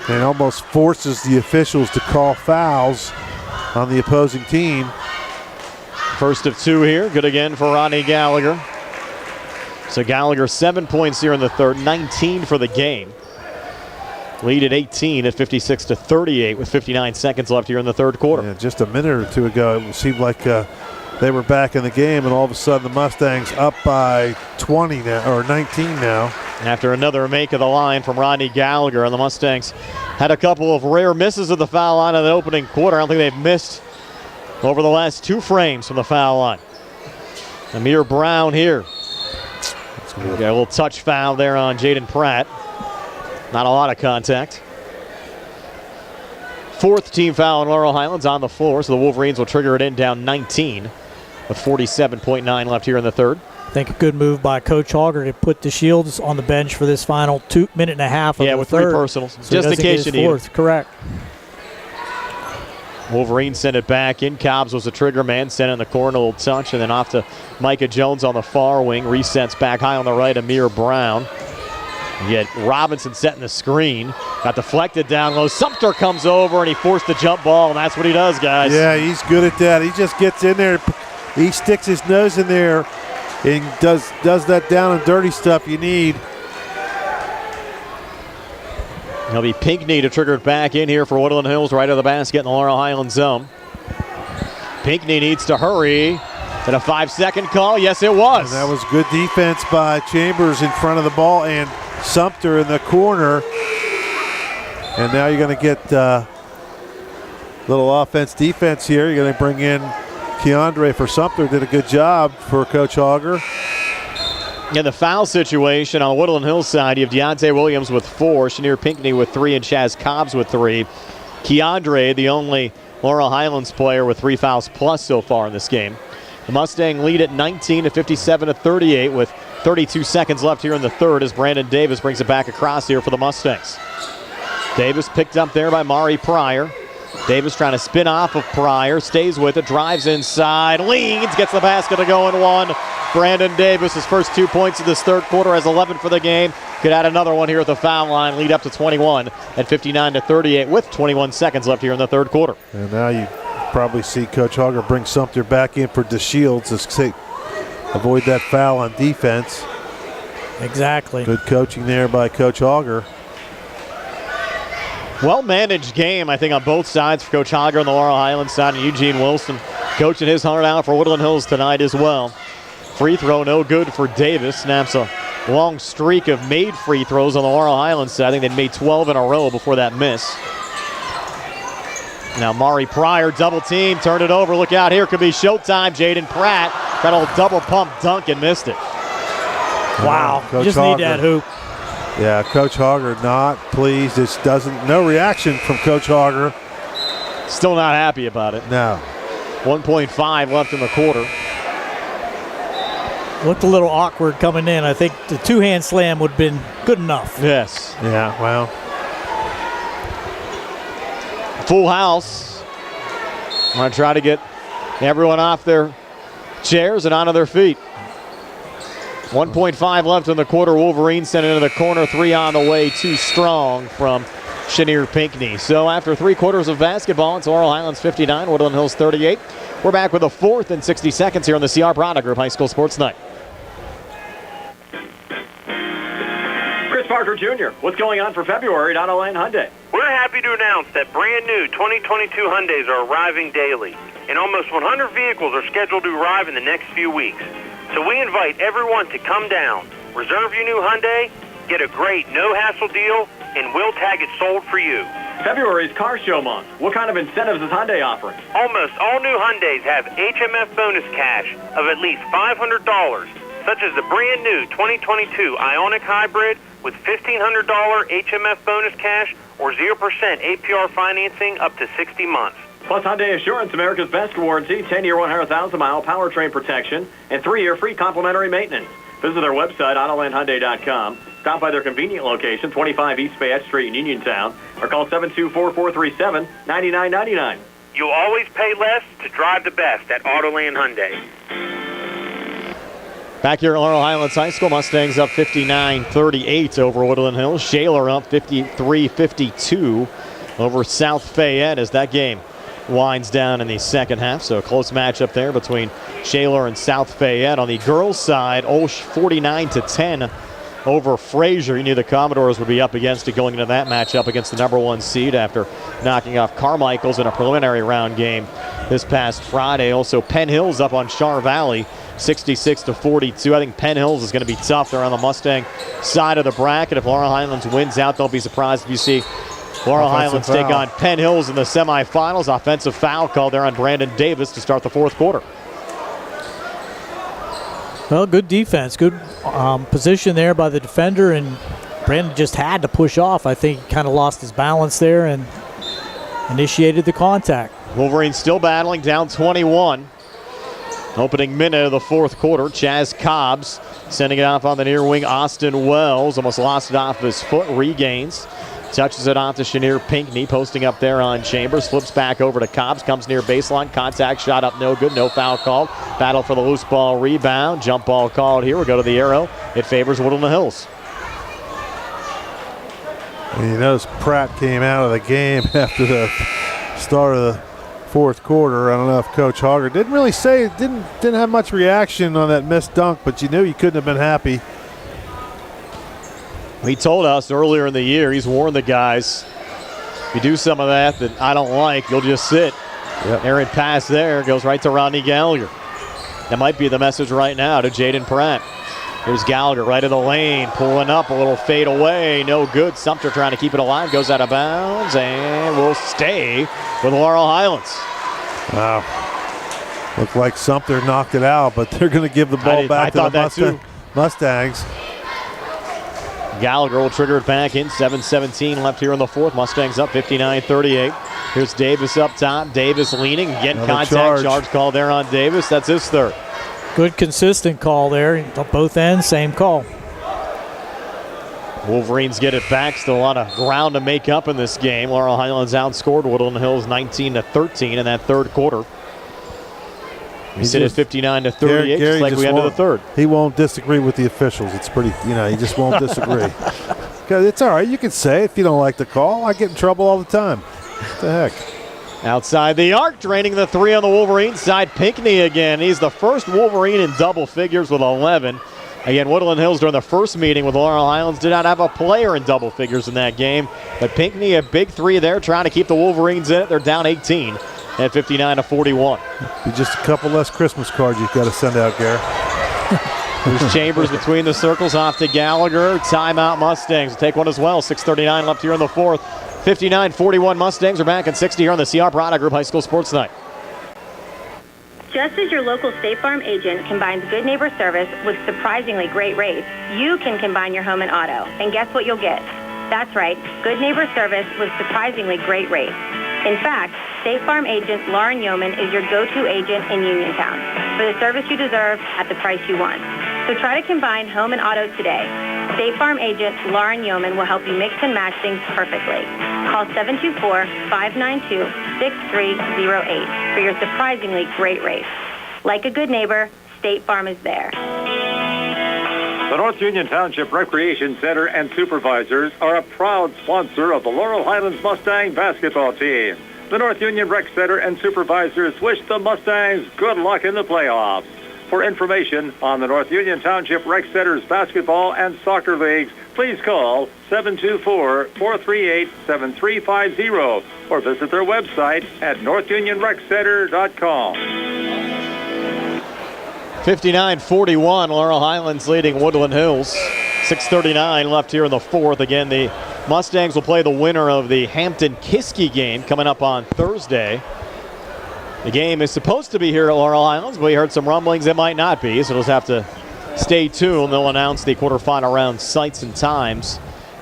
[SPEAKER 3] and almost forces the officials to call fouls on the opposing team.
[SPEAKER 1] First of 2 here. Good again for Ronnie Gallagher. So Gallagher 7 points here in the third, 19 for the game. Lead at 18 at 56-38 with 59 seconds left here in the third quarter.
[SPEAKER 3] Yeah, just a minute or 2 ago, it seemed like they were back in the game, and all of a sudden the Mustangs up by 20 now, or 19 now.
[SPEAKER 1] After another make of the line from Rodney Gallagher, and the Mustangs had a couple of rare misses of the foul line in the opening quarter. I don't think they've missed over the last 2 frames from the foul line. Amir Brown here. Got a little touch foul there on Jaden Pratt. Not a lot of contact. 4th team foul in Laurel Highlands on the floor, so the Wolverines will trigger it in down 19 with 47.9 left here in the third.
[SPEAKER 2] I think a good move by Coach Auger to put the Shields on the bench for this final 2 minute and a half of the
[SPEAKER 1] with
[SPEAKER 2] third.
[SPEAKER 1] 3 personals,
[SPEAKER 2] So
[SPEAKER 1] just in case you need it.
[SPEAKER 2] Correct.
[SPEAKER 1] Wolverines sent it back in. Cobbs was the trigger man, sent it in the corner, a little touch, and then off to Micah Jones on the far wing. Resets back high on the right, Amir Brown. You get Robinson setting the screen. Got deflected down low. Sumter comes over, and he forced the jump ball, and that's what he does, guys.
[SPEAKER 3] Yeah, he's good at that. He just gets in there. He sticks his nose in there and does that down and dirty stuff you need.
[SPEAKER 1] It'll be Pinckney to trigger it back in here for Woodland Hills, right of the basket in the Laurel Highlands zone. Pinckney needs to hurry. Is it a 5-second call? Yes, it was.
[SPEAKER 3] And that was good defense by Chambers in front of the ball and Sumter in the corner. And now you're going to get a little offense-defense here. You're going to bring in Keandre for Sumter. Did a good job for Coach Auger.
[SPEAKER 1] In the foul situation on Woodland Hills side, you have Deontay Williams with 4, Shanir Pinckney with 3, and Chaz Cobbs with 3. Keandre, the only Laurel Highlands player with 3 fouls plus so far in this game. The Mustang lead at 19 to 57 to 38 with 32 seconds left here in the third as Brandon Davis brings it back across here for the Mustangs. Davis picked up there by Mari Pryor. Davis trying to spin off of Pryor, stays with it, drives inside, leans, gets the basket to go and one. Brandon Davis, his first 2 points of this third quarter, has 11 for the game. Could add another one here at the foul line, lead up to 21 at 59 to 38 with 21 seconds left here in the third quarter.
[SPEAKER 3] And now you probably see Coach Hogger bring Sumter back in for DeShields to avoid that foul on defense.
[SPEAKER 2] Exactly.
[SPEAKER 3] Good coaching there by Coach Hogger.
[SPEAKER 1] Well-managed game, I think, on both sides for Coach Hogger on the Laurel Highlands side, and Eugene Wilson coaching his heart out for Woodland Hills tonight as well. Free throw no good for Davis. Snaps a long streak of made free throws on the Laurel Highlands side. I think they'd made 12 in a row before that miss. Now Mari Pryor, double team, turned it over. Look out here, could be showtime. Jaden Pratt, that old double pump dunk and missed it.
[SPEAKER 2] Wow,
[SPEAKER 3] Coach
[SPEAKER 2] just
[SPEAKER 3] Hogger.
[SPEAKER 2] need that hoop.
[SPEAKER 3] Yeah, Coach Hogger not pleased. This no reaction from Coach Hogger.
[SPEAKER 1] Still not happy about it.
[SPEAKER 3] No.
[SPEAKER 1] 1.5 left in the quarter.
[SPEAKER 2] Looked a little awkward coming in. I think the two-hand slam would have been good enough.
[SPEAKER 1] Yes.
[SPEAKER 3] Yeah, well.
[SPEAKER 1] Full house. I'm going to try to get everyone off their chairs and onto their feet. 1.5 left in the quarter. Wolverines sent it into the corner. 3 on the way. Too strong from Chenier Pinckney. So after 3 quarters of basketball, it's Laurel Highlands 59, Woodland Hills 38. We're back with the fourth and 60 seconds here on the CR Product Group High School Sports Night.
[SPEAKER 4] Chris Parker Jr., what's going on for February at Autoland Hyundai?
[SPEAKER 6] We're happy to announce that brand new 2022 Hyundais are arriving daily, and almost 100 vehicles are scheduled to arrive in the next few weeks. So we invite everyone to come down, reserve your new Hyundai, get a great no-hassle deal, and we'll tag it sold for you.
[SPEAKER 4] February is car show month. What kind of incentives is Hyundai offering?
[SPEAKER 6] Almost all new Hyundais have HMF bonus cash of at least $500, such as the brand new 2022 Ioniq Hybrid with $1,500 HMF bonus cash or 0% APR financing up to 60 months.
[SPEAKER 4] Plus Hyundai Assurance, America's best warranty, 10-year, 100,000-mile powertrain protection, and 3-year free complimentary maintenance. Visit their website, AutolandHyundai.com. Stop by their convenient location, 25 East Fayette Street in Uniontown, or call 724-437-9999.
[SPEAKER 6] You'll always pay less to drive the best at Autoland Hyundai.
[SPEAKER 1] Back here at Laurel Highlands High School, Mustangs up 59-38 over Woodland Hills. Shaler up 53-52 over South Fayette as that game winds down in the second half. So a close matchup there between Shaler and South Fayette. On the girls' side, Olsh 49-10 over Fraser. You knew the Commodores would be up against it going into that matchup against the number 1 seed after knocking off Carmichael's in a preliminary round game this past Friday. Also, Penn Hills up on Char Valley 66-42. I think Penn Hills is going to be tough. They're on the Mustang side of the bracket. If Laurel Highlands wins out, don't be surprised if you see Laurel Highlands take on Penn Hills in the semifinals. Offensive foul called there on Brandon Davis to start the fourth quarter.
[SPEAKER 2] Well, good defense, good position there by the defender, and Brandon just had to push off. I think he kind of lost his balance there and initiated the contact.
[SPEAKER 1] Wolverines still battling, down 21. Opening minute of the fourth quarter, Chaz Cobbs sending it off on the near wing. Austin Wells almost lost it off his foot, regains. Touches it off to Chenier Pinckney, posting up there on Chambers. Flips back over to Cobbs, comes near baseline. Contact shot up, no good, no foul called. Battle for the loose ball rebound. Jump ball called here. We go to the arrow. It favors Woodland Hills.
[SPEAKER 3] And you notice Pratt came out of the game after the start of the fourth quarter. I don't know if Coach Hogger didn't really say, didn't have much reaction on that missed dunk, but you knew you couldn't have been happy.
[SPEAKER 1] He told us earlier in the year, he's warned the guys, if you do some of that I don't like, you'll just sit.
[SPEAKER 3] Yep.
[SPEAKER 1] Errant pass there goes right to Rodney Gallagher. That might be the message right now to Jaden Pratt. Here's Gallagher right in the lane, pulling up, a little fade away, no good. Sumter trying to keep it alive, goes out of bounds, and will stay with Laurel Highlands.
[SPEAKER 3] Wow. Looked like Sumter knocked it out, but they're going to give the ball back to the Mustangs.
[SPEAKER 1] Gallagher will trigger it back in. 7:17 left here in the fourth. Mustangs up 59-38. Here's Davis up top. Davis leaning, getting contact. Charge call there on Davis. That's his third.
[SPEAKER 2] Good consistent call there. Both ends, same call.
[SPEAKER 1] Wolverines get it back. Still a lot of ground to make up in this game. Laurel Highlands outscored Woodland Hills 19-13 in that third quarter. We sit at 59-38, just like we ended the third.
[SPEAKER 3] He won't disagree with the officials. It's pretty, he just won't disagree. It's all right. You can say it if you don't like the call. I get in trouble all the time. What the heck?
[SPEAKER 1] Outside the arc, draining the three on the Wolverine side. Pinckney again. He's the first Wolverine in double figures with 11. Again, Woodland Hills during the first meeting with Laurel Highlands did not have a player in double figures in that game. But Pinckney, a big three there, trying to keep the Wolverines in it. They're down 18 at 59-41.
[SPEAKER 3] Just a couple less Christmas cards you've got to send out, Gare.
[SPEAKER 1] There's Chambers between the circles, off to Gallagher. Timeout Mustangs will take one as well. 6:39 left here in the fourth. 59-41 Mustangs are back at 60 here on the CR Product Group High School Sports Night.
[SPEAKER 7] Just as your local State Farm agent combines good neighbor service with surprisingly great rates, you can combine your home and auto. And guess what you'll get? That's right, good neighbor service with surprisingly great rates. In fact, State Farm agent Lauren Yeoman is your go-to agent in Uniontown for the service you deserve at the price you want. So try to combine home and auto today. State Farm agent Lauren Yeoman will help you mix and match things perfectly. Call 724-592-6308 for your surprisingly great rates. Like a good neighbor, State Farm is there.
[SPEAKER 9] The North Union Township Recreation Center and supervisors are a proud sponsor of the Laurel Highlands Mustang basketball team. The North Union Rec Center and supervisors wish the Mustangs good luck in the playoffs. For information on the North Union Township Rec Center's basketball and soccer leagues, please call 724-438-7350 or visit their website at northunionreccenter.com.
[SPEAKER 1] 59-41, Laurel Highlands leading Woodland Hills. 6:39 left here in the fourth. Again, the Mustangs will play the winner of the Hampton-Kiski game coming up on Thursday. The game is supposed to be here at Laurel Highlands, but we heard some rumblings it might not be, so we'll just have to stay tuned. They'll announce the quarterfinal round sites and times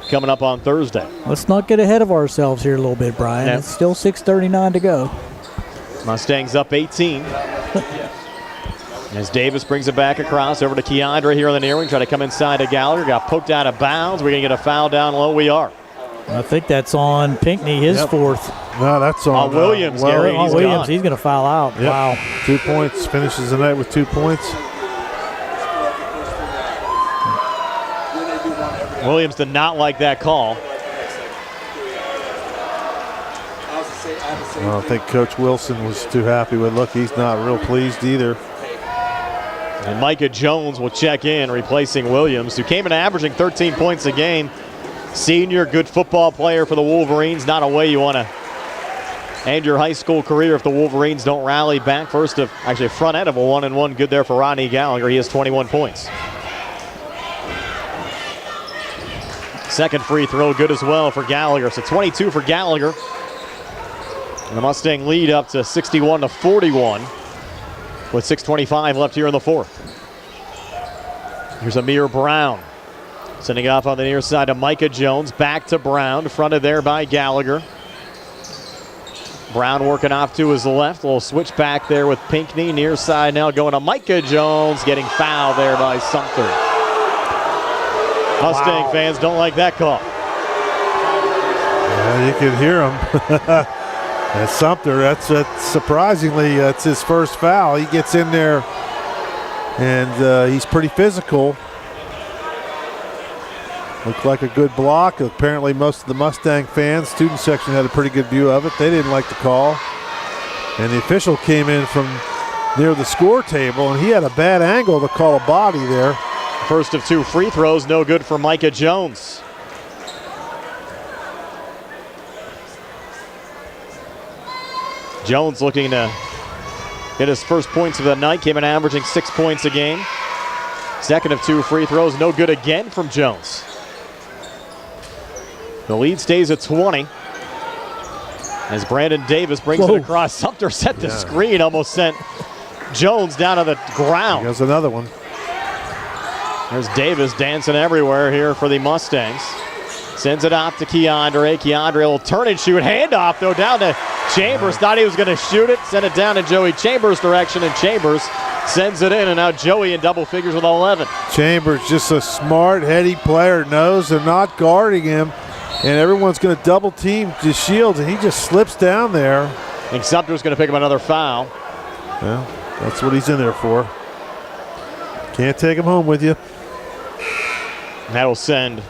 [SPEAKER 1] coming up on Thursday.
[SPEAKER 2] Let's not get ahead of ourselves here a little bit, Brian.
[SPEAKER 1] Yep.
[SPEAKER 2] It's still 6:39 to go.
[SPEAKER 1] Mustangs up 18. As Davis brings it back across over to Keandra here on the near wing, trying to come inside to Gallagher. Got poked out of bounds. We're going to get a foul down low. We are.
[SPEAKER 2] I think that's on Pinckney, his fourth.
[SPEAKER 3] No, that's on
[SPEAKER 1] Williams, Gary.
[SPEAKER 2] Williams, he's going to foul out.
[SPEAKER 3] Yep.
[SPEAKER 2] Wow.
[SPEAKER 3] 2 points. Finishes the night with 2 points.
[SPEAKER 1] Williams did not like that call.
[SPEAKER 3] I don't think Coach Wilson was too happy with it. Look, he's not real pleased either.
[SPEAKER 1] And Micah Jones will check in, replacing Williams, who came in averaging 13 points a game. Senior, good football player for the Wolverines. Not a way you want to end your high school career if the Wolverines don't rally back. Front end of a 1-and-1. Good there for Rodney Gallagher. He has 21 points. Second free throw, good as well for Gallagher. So 22 for Gallagher. And the Mustang lead up to 61-41 with 6:25 left here in the fourth. Here's Amir Brown. Sending off on the near side to Micah Jones. Back to Brown, fronted there by Gallagher. Brown working off to his left. A little switch back there with Pinckney. Near side now going to Micah Jones. Getting fouled there by Sumter. Mustang fans don't like that call.
[SPEAKER 3] Yeah, you can hear him. That's Sumter. That's surprisingly, that's his first foul. He gets in there and he's pretty physical. Looked like a good block. Apparently most of the Mustang fans, student section, had a pretty good view of it. They didn't like the call. And the official came in from near the score table, and he had a bad angle to call a body there.
[SPEAKER 1] First of two free throws, no good for Micah Jones. Jones looking to get his first points of the night. Came in averaging 6 points a game. Second of two free throws, no good again from Jones. The lead stays at 20 as Brandon Davis brings it across. Sumter set the screen, almost sent Jones down to the ground.
[SPEAKER 3] Here's another one.
[SPEAKER 1] There's Davis dancing everywhere here for the Mustangs. Sends it off to Keandre. Keandre will turn and shoot. Handoff, though, down to Chambers. Thought he was going to shoot it. Sent it down in Joey Chambers' direction, and Chambers sends it in. And now Joey in double figures with 11.
[SPEAKER 3] Chambers, just a smart, heady player, knows they're not guarding him, and everyone's going to double team the Shields, and he just slips down there.
[SPEAKER 1] I think Sumter's going to pick up another foul.
[SPEAKER 3] Well, that's what he's in there for. Can't take him home with you.
[SPEAKER 1] And that'll send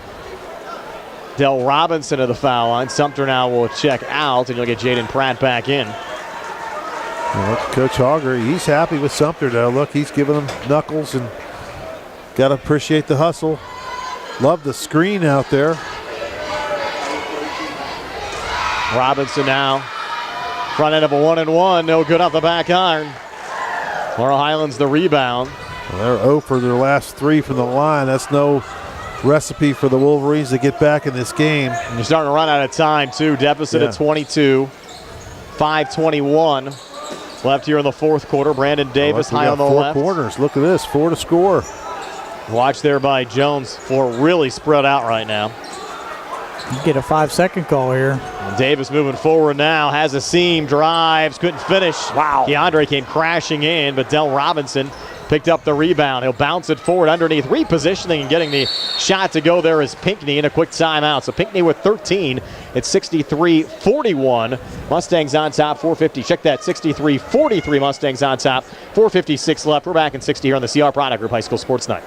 [SPEAKER 1] Dell Robinson to the foul line. Sumter now will check out, and you'll get Jaden Pratt back in.
[SPEAKER 3] Well, Coach Auger, he's happy with Sumter, though. Look, he's giving him knuckles, and got to appreciate the hustle. Love the screen out there.
[SPEAKER 1] Robinson now, front end of a 1-and-1. No good off the back iron. Laurel Highlands the rebound.
[SPEAKER 3] Well, they're 0 for their last 3 from the line. That's no recipe for the Wolverines to get back in this game.
[SPEAKER 1] And you're starting to run out of time, too. Deficit at 22. 5:21 left here in the fourth quarter. Brandon Davis high on the left.
[SPEAKER 3] 4 corners. Look at this. 4 to score.
[SPEAKER 1] Watch there by Jones. Floor really spread out right now.
[SPEAKER 2] You get a 5-second call here.
[SPEAKER 1] And Davis moving forward now. Has a seam. Drives. Couldn't finish. Wow. Keandre came crashing in, but Dell Robinson picked up the rebound. He'll bounce it forward underneath. Repositioning and getting the shot to go there is Pinckney in a quick timeout. So Pinckney with 13. It's 63-41. Mustangs on top, 4:50. Check that, 63-43 Mustangs on top. 4:56 left. We're back in 60 here on the CR Product Group High School Sports Night.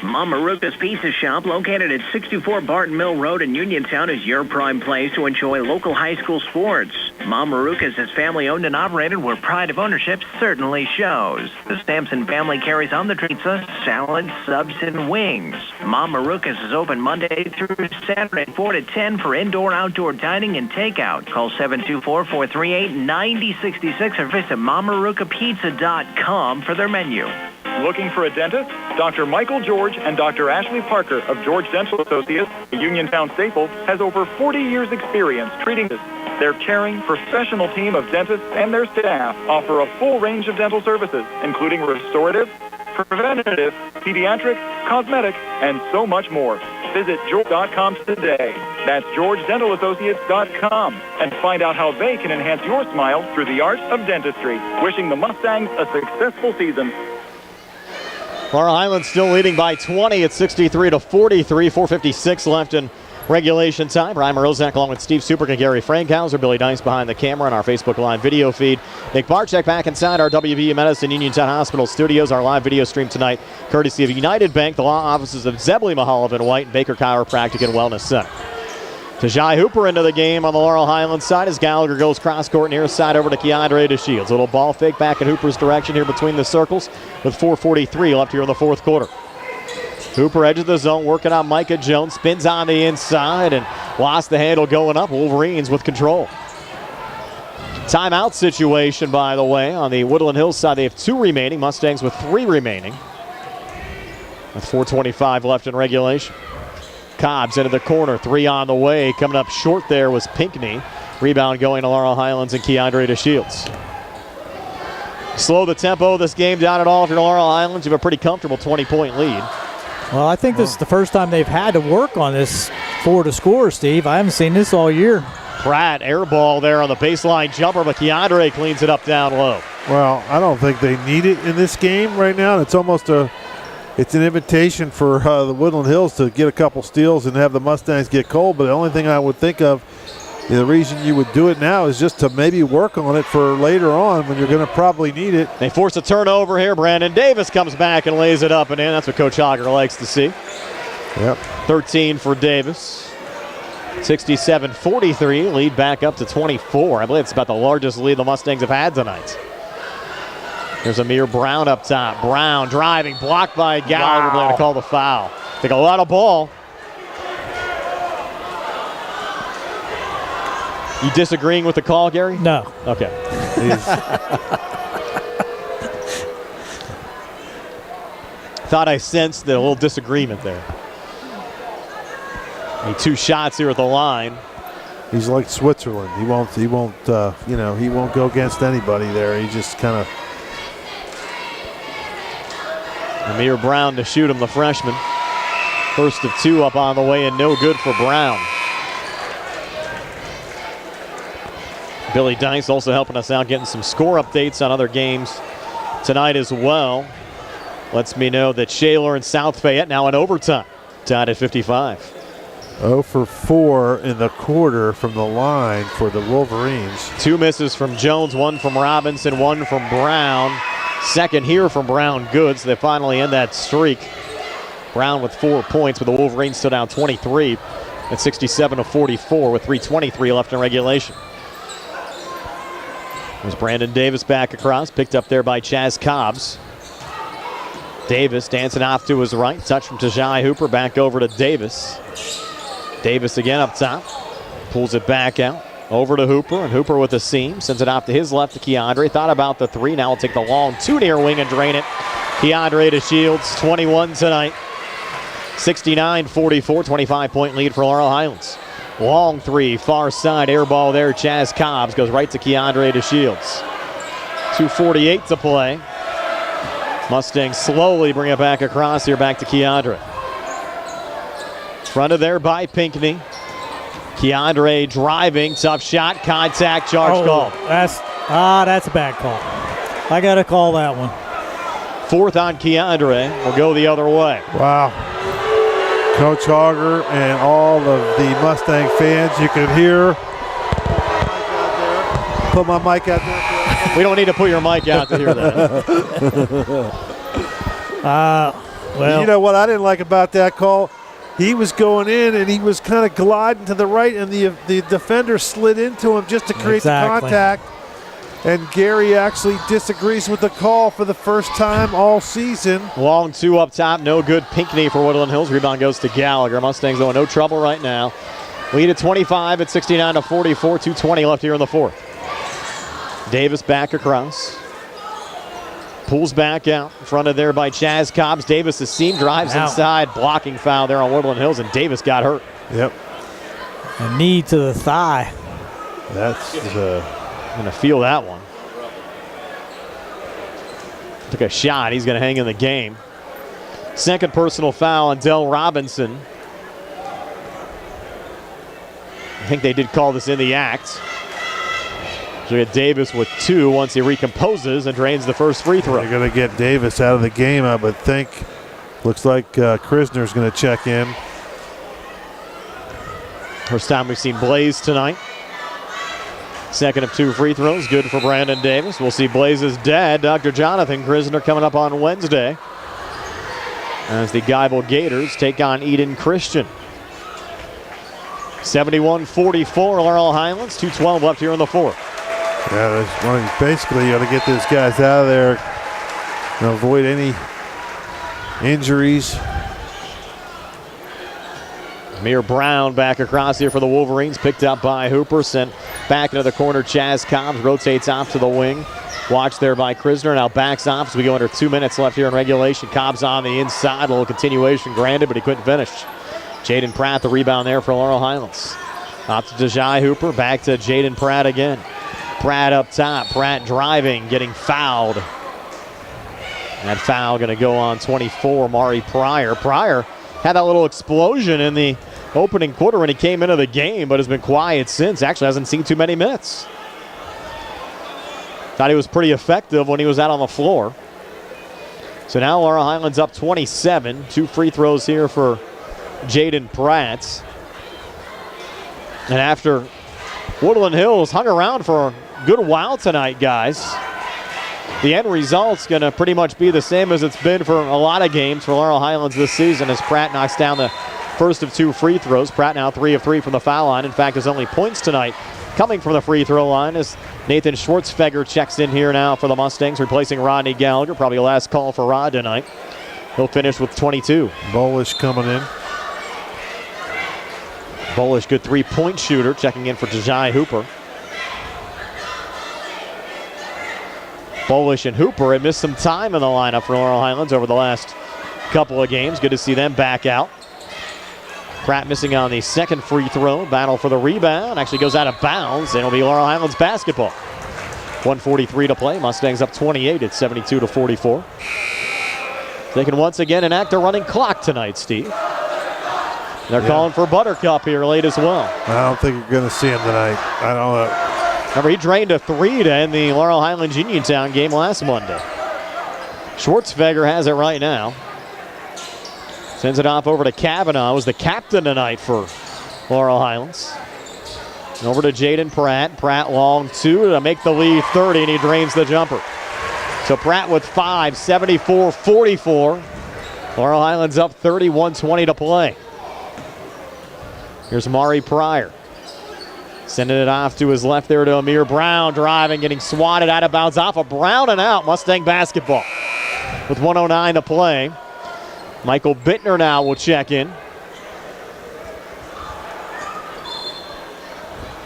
[SPEAKER 11] Mom Maruka's Pizza Shop, located at 64 Barton Mill Road in Uniontown, is your prime place to enjoy local high school sports. Mom Maruka's is family-owned and operated, where pride of ownership certainly shows. The Sampson family carries on the pizza, salad, subs, and wings. Mom Maruka's is open Monday through Saturday, 4 to 10 for indoor, outdoor dining and takeout. Call 724-438-9066 or visit MomMarukaPizza.com for their menu.
[SPEAKER 8] Looking for a dentist? Dr. Michael George and Dr. Ashley Parker of George Dental Associates, a Uniontown staple, has over 40 years experience treating this. Their caring, professional team of dentists and their staff offer a full range of dental services, including restorative, preventative, pediatric, cosmetic, and so much more. Visit George.com today. That's GeorgeDentalAssociates.com and find out how they can enhance your smile through the art of dentistry. Wishing the Mustangs a successful season.
[SPEAKER 1] Laurel Highlands still leading by 20 at 63-43. 4:56 left in regulation time. Ryan Morozak along with Steve Superk and Gary Frankhauser. Billy Dice behind the camera on our Facebook Live video feed. Nick Barczyk back inside our WVU Medicine Uniontown Hospital studios. Our live video stream tonight courtesy of United Bank, the law offices of Zebley Mahaloff and White, and Baker Chiropractic and Wellness Center. Tajai Hooper into the game on the Laurel Highlands side as Gallagher goes cross-court near side over to Keandre DeShields. A little ball fake back in Hooper's direction here between the circles with 4:43 left here in the fourth quarter. Hooper edge of the zone, working on Micah Jones. Spins on the inside and lost the handle going up. Wolverines with control. Timeout situation, by the way, on the Woodland Hills side. They have 2 remaining. Mustangs with 3 remaining. With 4:25 left in regulation. Cobbs into the corner, 3 on the way. Coming up short there was Pinckney. Rebound going to Laurel Highlands and Keandre DeShields. Slow the tempo of this game down at all if you're Laurel Highlands. You have a pretty comfortable 20-point lead.
[SPEAKER 2] Well, I think this is the first time they've had to work on this 4 to score, Steve. I haven't seen this all year.
[SPEAKER 1] Pratt, air ball there on the baseline jumper, but Keandre cleans it up down low.
[SPEAKER 3] Well, I don't think they need it in this game right now. It's almost it's an invitation for the Woodland Hills to get a couple steals and have the Mustangs get cold. But the only thing I would think of, the reason you would do it now is just to maybe work on it for later on when you're going to probably need it.
[SPEAKER 1] They force a turnover here. Brandon Davis comes back and lays it up and in. That's what Coach Auger likes to see.
[SPEAKER 3] Yep.
[SPEAKER 1] 13 for Davis. 67-43, lead back up to 24. I believe it's about the largest lead the Mustangs have had tonight. There's Amir Brown up top. Brown driving, blocked by Gallagher. Wow. They're going to call the foul. Take a lot of ball. You disagreeing with the call, Gary?
[SPEAKER 2] No.
[SPEAKER 1] Okay. Thought I sensed a little disagreement there. 2 shots here at the line.
[SPEAKER 3] He's like Switzerland. He won't go against anybody there. He just kind of.
[SPEAKER 1] Amir Brown to shoot him, the freshman. First of 2 up on the way and no good for Brown. Billy Dice also helping us out, getting some score updates on other games tonight as well. Lets me know that Shaler and South Fayette now in overtime, tied at 55.
[SPEAKER 3] 0 for 4 in the quarter from the line for the Wolverines.
[SPEAKER 1] 2 misses from Jones, 1 from Robinson, 1 from Brown. Second here from Brown good, so they finally end that streak. Brown with 4 points, but the Wolverines still down 23 at 67-44 with 3:23 left in regulation. There's Brandon Davis back across, picked up there by Chaz Cobbs. Davis dancing off to his right, touch from Tajai Hooper, back over to Davis. Davis again up top, pulls it back out, over to Hooper, and Hooper with a seam, sends it off to his left to Keandre. Thought about the 3, now will take the long 2 near wing and drain it. Keandre to Shields, 21 tonight. 69-44, 25-point lead for Laurel Highlands. Long 3, far side, air ball there. Chaz Cobbs goes right to Keandre to Shields. 2:48 to play. Mustangs slowly bring it back across here, back to Keandre. Fronted there by Pinckney. Keandre driving, tough shot, contact, charge call.
[SPEAKER 2] That's a bad call. I got to call that one.
[SPEAKER 1] 4th on Keandre. Will go the other way.
[SPEAKER 3] Wow. Coach Auger and all of the Mustang fans, you can hear. Put my mic out there.
[SPEAKER 1] We don't need to put your mic out to hear that.
[SPEAKER 3] Well, you know what I didn't like about that call? He was going in and he was kind of gliding to the right, and the defender slid into him just to create the contact. And Gary actually disagrees with the call for the first time all season.
[SPEAKER 1] Long 2 up top, no good. Pinckney for Woodland Hills. Rebound goes to Gallagher. Mustangs though in no trouble right now. Lead at 25 at 69-44. 2:20 left here in the 4th. Davis back across. Pulls back out, fronted there by Chaz Cobbs. Davis, the seam, drives inside. Blocking foul there on Woodland Hills, and Davis got hurt.
[SPEAKER 3] Yep.
[SPEAKER 2] A knee to the thigh.
[SPEAKER 3] That's
[SPEAKER 1] going to feel that one. Took a shot. He's going to hang in the game. Second personal foul on Dell Robinson. I think they did call this in the act. So we got Davis with 2 once he recomposes and drains the first free throw.
[SPEAKER 3] They're going to get Davis out of the game, I would think. Looks like Krisner's going to check in.
[SPEAKER 1] First time we've seen Blaze tonight. Second of 2 free throws, good for Brandon Davis. We'll see Blaze's dad, Dr. Jonathan Krisner, coming up on Wednesday as the Geibel Gators take on Eden Christian. 71-44, Laurel Highlands. 2:12 left here in the 4th.
[SPEAKER 3] Yeah, basically you got to get those guys out of there and avoid any injuries.
[SPEAKER 1] Amir Brown back across here for the Wolverines, picked up by Hooper, sent back into the corner. Chaz Cobbs rotates off to the wing. Watch there by Krisner, now backs off as we go under 2 minutes left here in regulation. Cobbs on the inside, a little continuation granted, but he couldn't finish. Jaden Pratt, the rebound there for Laurel Highlands. Off to Tajai Hooper, back to Jaden Pratt again. Pratt up top, Pratt driving, getting fouled. That foul going to go on 24, Mari Pryor. Pryor had that little explosion in the opening quarter when he came into the game, but has been quiet since. Actually hasn't seen too many minutes. Thought he was pretty effective when he was out on the floor. So now Laurel Highlands up 27. 2 free throws here for Jaden Pratt. And after Woodland Hills hung around for a good while tonight, guys, the end result's going to pretty much be the same as it's been for a lot of games for Laurel Highlands this season as Pratt knocks down the first of 2 free throws. Pratt now 3 of 3 from the foul line. In fact, his only points tonight coming from the free throw line as Nathan Schwartzfeger checks in here now for the Mustangs, replacing Rodney Gallagher. Probably a last call for Rod tonight. He'll finish with 22.
[SPEAKER 3] Bolish coming in.
[SPEAKER 1] Bolish, good 3-point shooter, checking in for Tajai Hooper. Bolish and Hooper had missed some time in the lineup for Laurel Highlands over the last couple of games. Good to see them back out. Pratt missing on the second free throw. Battle for the rebound. Actually goes out of bounds, and it'll be Laurel Highlands basketball. 1:43 to play. Mustangs up 28 at 72-44. They can once again enact a running clock tonight, Steve. They're calling for Buttercup here late as well.
[SPEAKER 3] I don't think you're going to see him tonight. I don't know.
[SPEAKER 1] Remember, he drained a 3 to end the Laurel Highlands Uniontown game last Monday. Schwartzfeger has it right now. Sends it off over to Kavanaugh, who's the captain tonight for Laurel Highlands. And over to Jaden Pratt. Pratt long 2 to make the lead 30, and he drains the jumper. So Pratt with 5, 74-44. Laurel Highlands up 31-20 to play. Here's Mari Pryor. Sending it off to his left there to Amir Brown. Driving, getting swatted out of bounds off of Brown and out. Mustang basketball with 1:09 to play. Michael Bittner now will check in.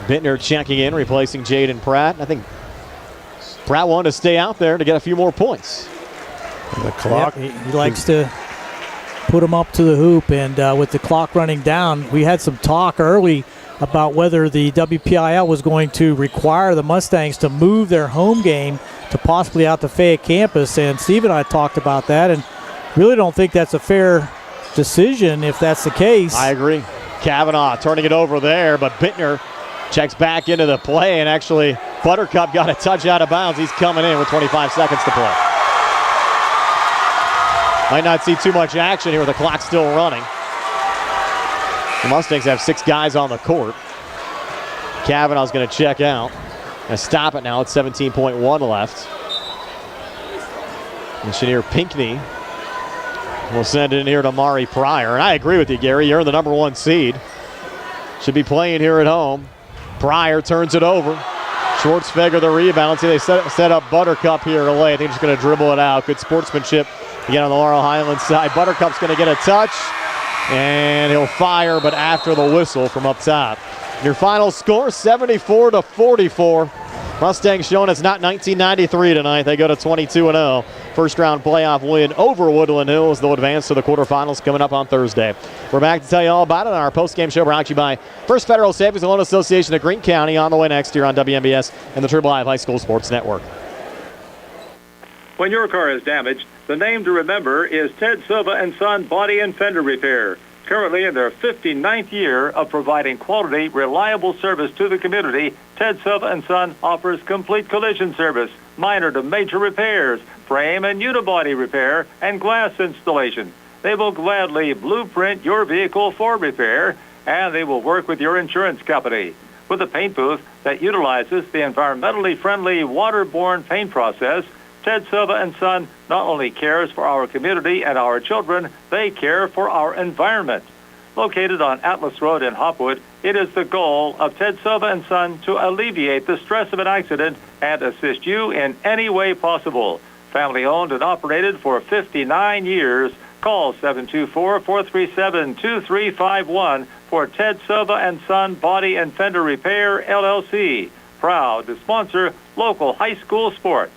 [SPEAKER 1] Bittner checking in, replacing Jaden Pratt. I think Pratt wanted to stay out there to get a few more points.
[SPEAKER 3] And the clock.
[SPEAKER 2] Yep, he likes to put him up to the hoop, and with the clock running down, we had some talk early about whether the WPIL was going to require the Mustangs to move their home game to possibly out to Fayette campus, and Steve and I talked about that, and really don't think that's a fair decision if that's the case.
[SPEAKER 1] I agree. Kavanaugh turning it over there, but Bittner checks back into the play, and actually Buttercup got a touch out of bounds. He's coming in with 25 seconds to play. Might not see too much action here with the clock still running. The Mustangs have 6 guys on the court. Kavanaugh's going to check out. Going to stop it now at 17.1 left. And Chenier Pinckney will send it in here to Mari Pryor. And I agree with you, Gary. You're the number 1 seed. Should be playing here at home. Pryor turns it over. Schwartzfeger the rebound. See, they set up Buttercup here late. I think he's just going to dribble it out. Good sportsmanship again on the Laurel Highlands side. Buttercup's going to get a touch. And he'll fire, but after the whistle from up top. Your final score, 74-44. Mustangs showing it's not 1993 tonight. They go to 22-0. First round playoff win over Woodland Hills. They'll advance to the quarterfinals coming up on Thursday. We're back to tell you all about it on our post-game show brought to you by First Federal Savings and Loan Association of Greene County. On the way next year on WMBS and the Triple I High School Sports Network.
[SPEAKER 9] When your car is damaged, the name to remember is Ted Silva & Son Body and Fender Repair. Currently in their 59th year of providing quality, reliable service to the community, Ted Silva & Son offers complete collision service, minor to major repairs, frame and unibody repair, and glass installation. They will gladly blueprint your vehicle for repair, and they will work with your insurance company. With a paint booth that utilizes the environmentally friendly waterborne paint process, Ted Silva & Son not only cares for our community and our children, they care for our environment. Located on Atlas Road in Hopwood, it is the goal of Ted Silva & Son to alleviate the stress of an accident and assist you in any way possible. Family owned and operated for 59 years. Call 724-437-2351 for Ted Silva & Son Body and Fender Repair, LLC. Proud to sponsor local high school sports.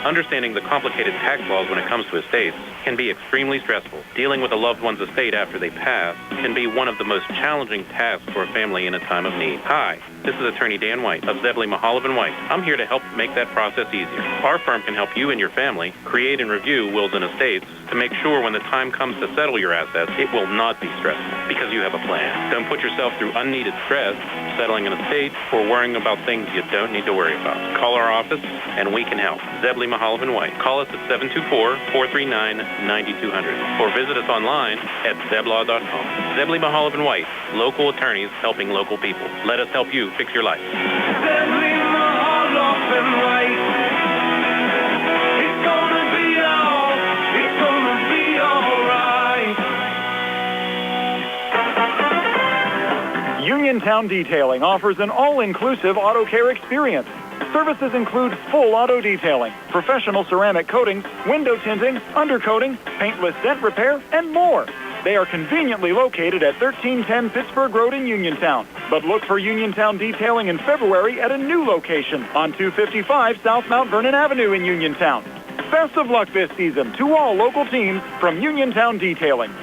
[SPEAKER 12] Understanding the complicated tax laws when it comes to estates can be extremely stressful. Dealing with a loved one's estate after they pass can be one of the most challenging tasks for a family in a time of need. Hi, this is Attorney Dan White of Zebley, Mahalav & White. I'm here to help make that process easier. Our firm can help you and your family create and review wills and estates to make sure when the time comes to settle your assets, it will not be stressful because you have a plan. Don't put yourself through unneeded stress settling an estate or worrying about things you don't need to worry about. Call our office and we can help. Zebley, Mahalav & White. Call us at 724-439-9200 or visit us online at zeblaw.com. Zebley, Mahalav & White. Local attorneys helping local people. Let us help you fix your life.
[SPEAKER 10] Zebley, Mahalav & White. It's gonna be all right.
[SPEAKER 8] Uniontown Detailing offers an all-inclusive auto care experience. Services include full auto detailing, professional ceramic coatings, window tinting, undercoating, paintless dent repair, and more. They are conveniently located at 1310 Pittsburgh Road in Uniontown. But look for Uniontown Detailing in February at a new location on 255 South Mount Vernon Avenue in Uniontown. Best of luck this season to all local teams from Uniontown Detailing.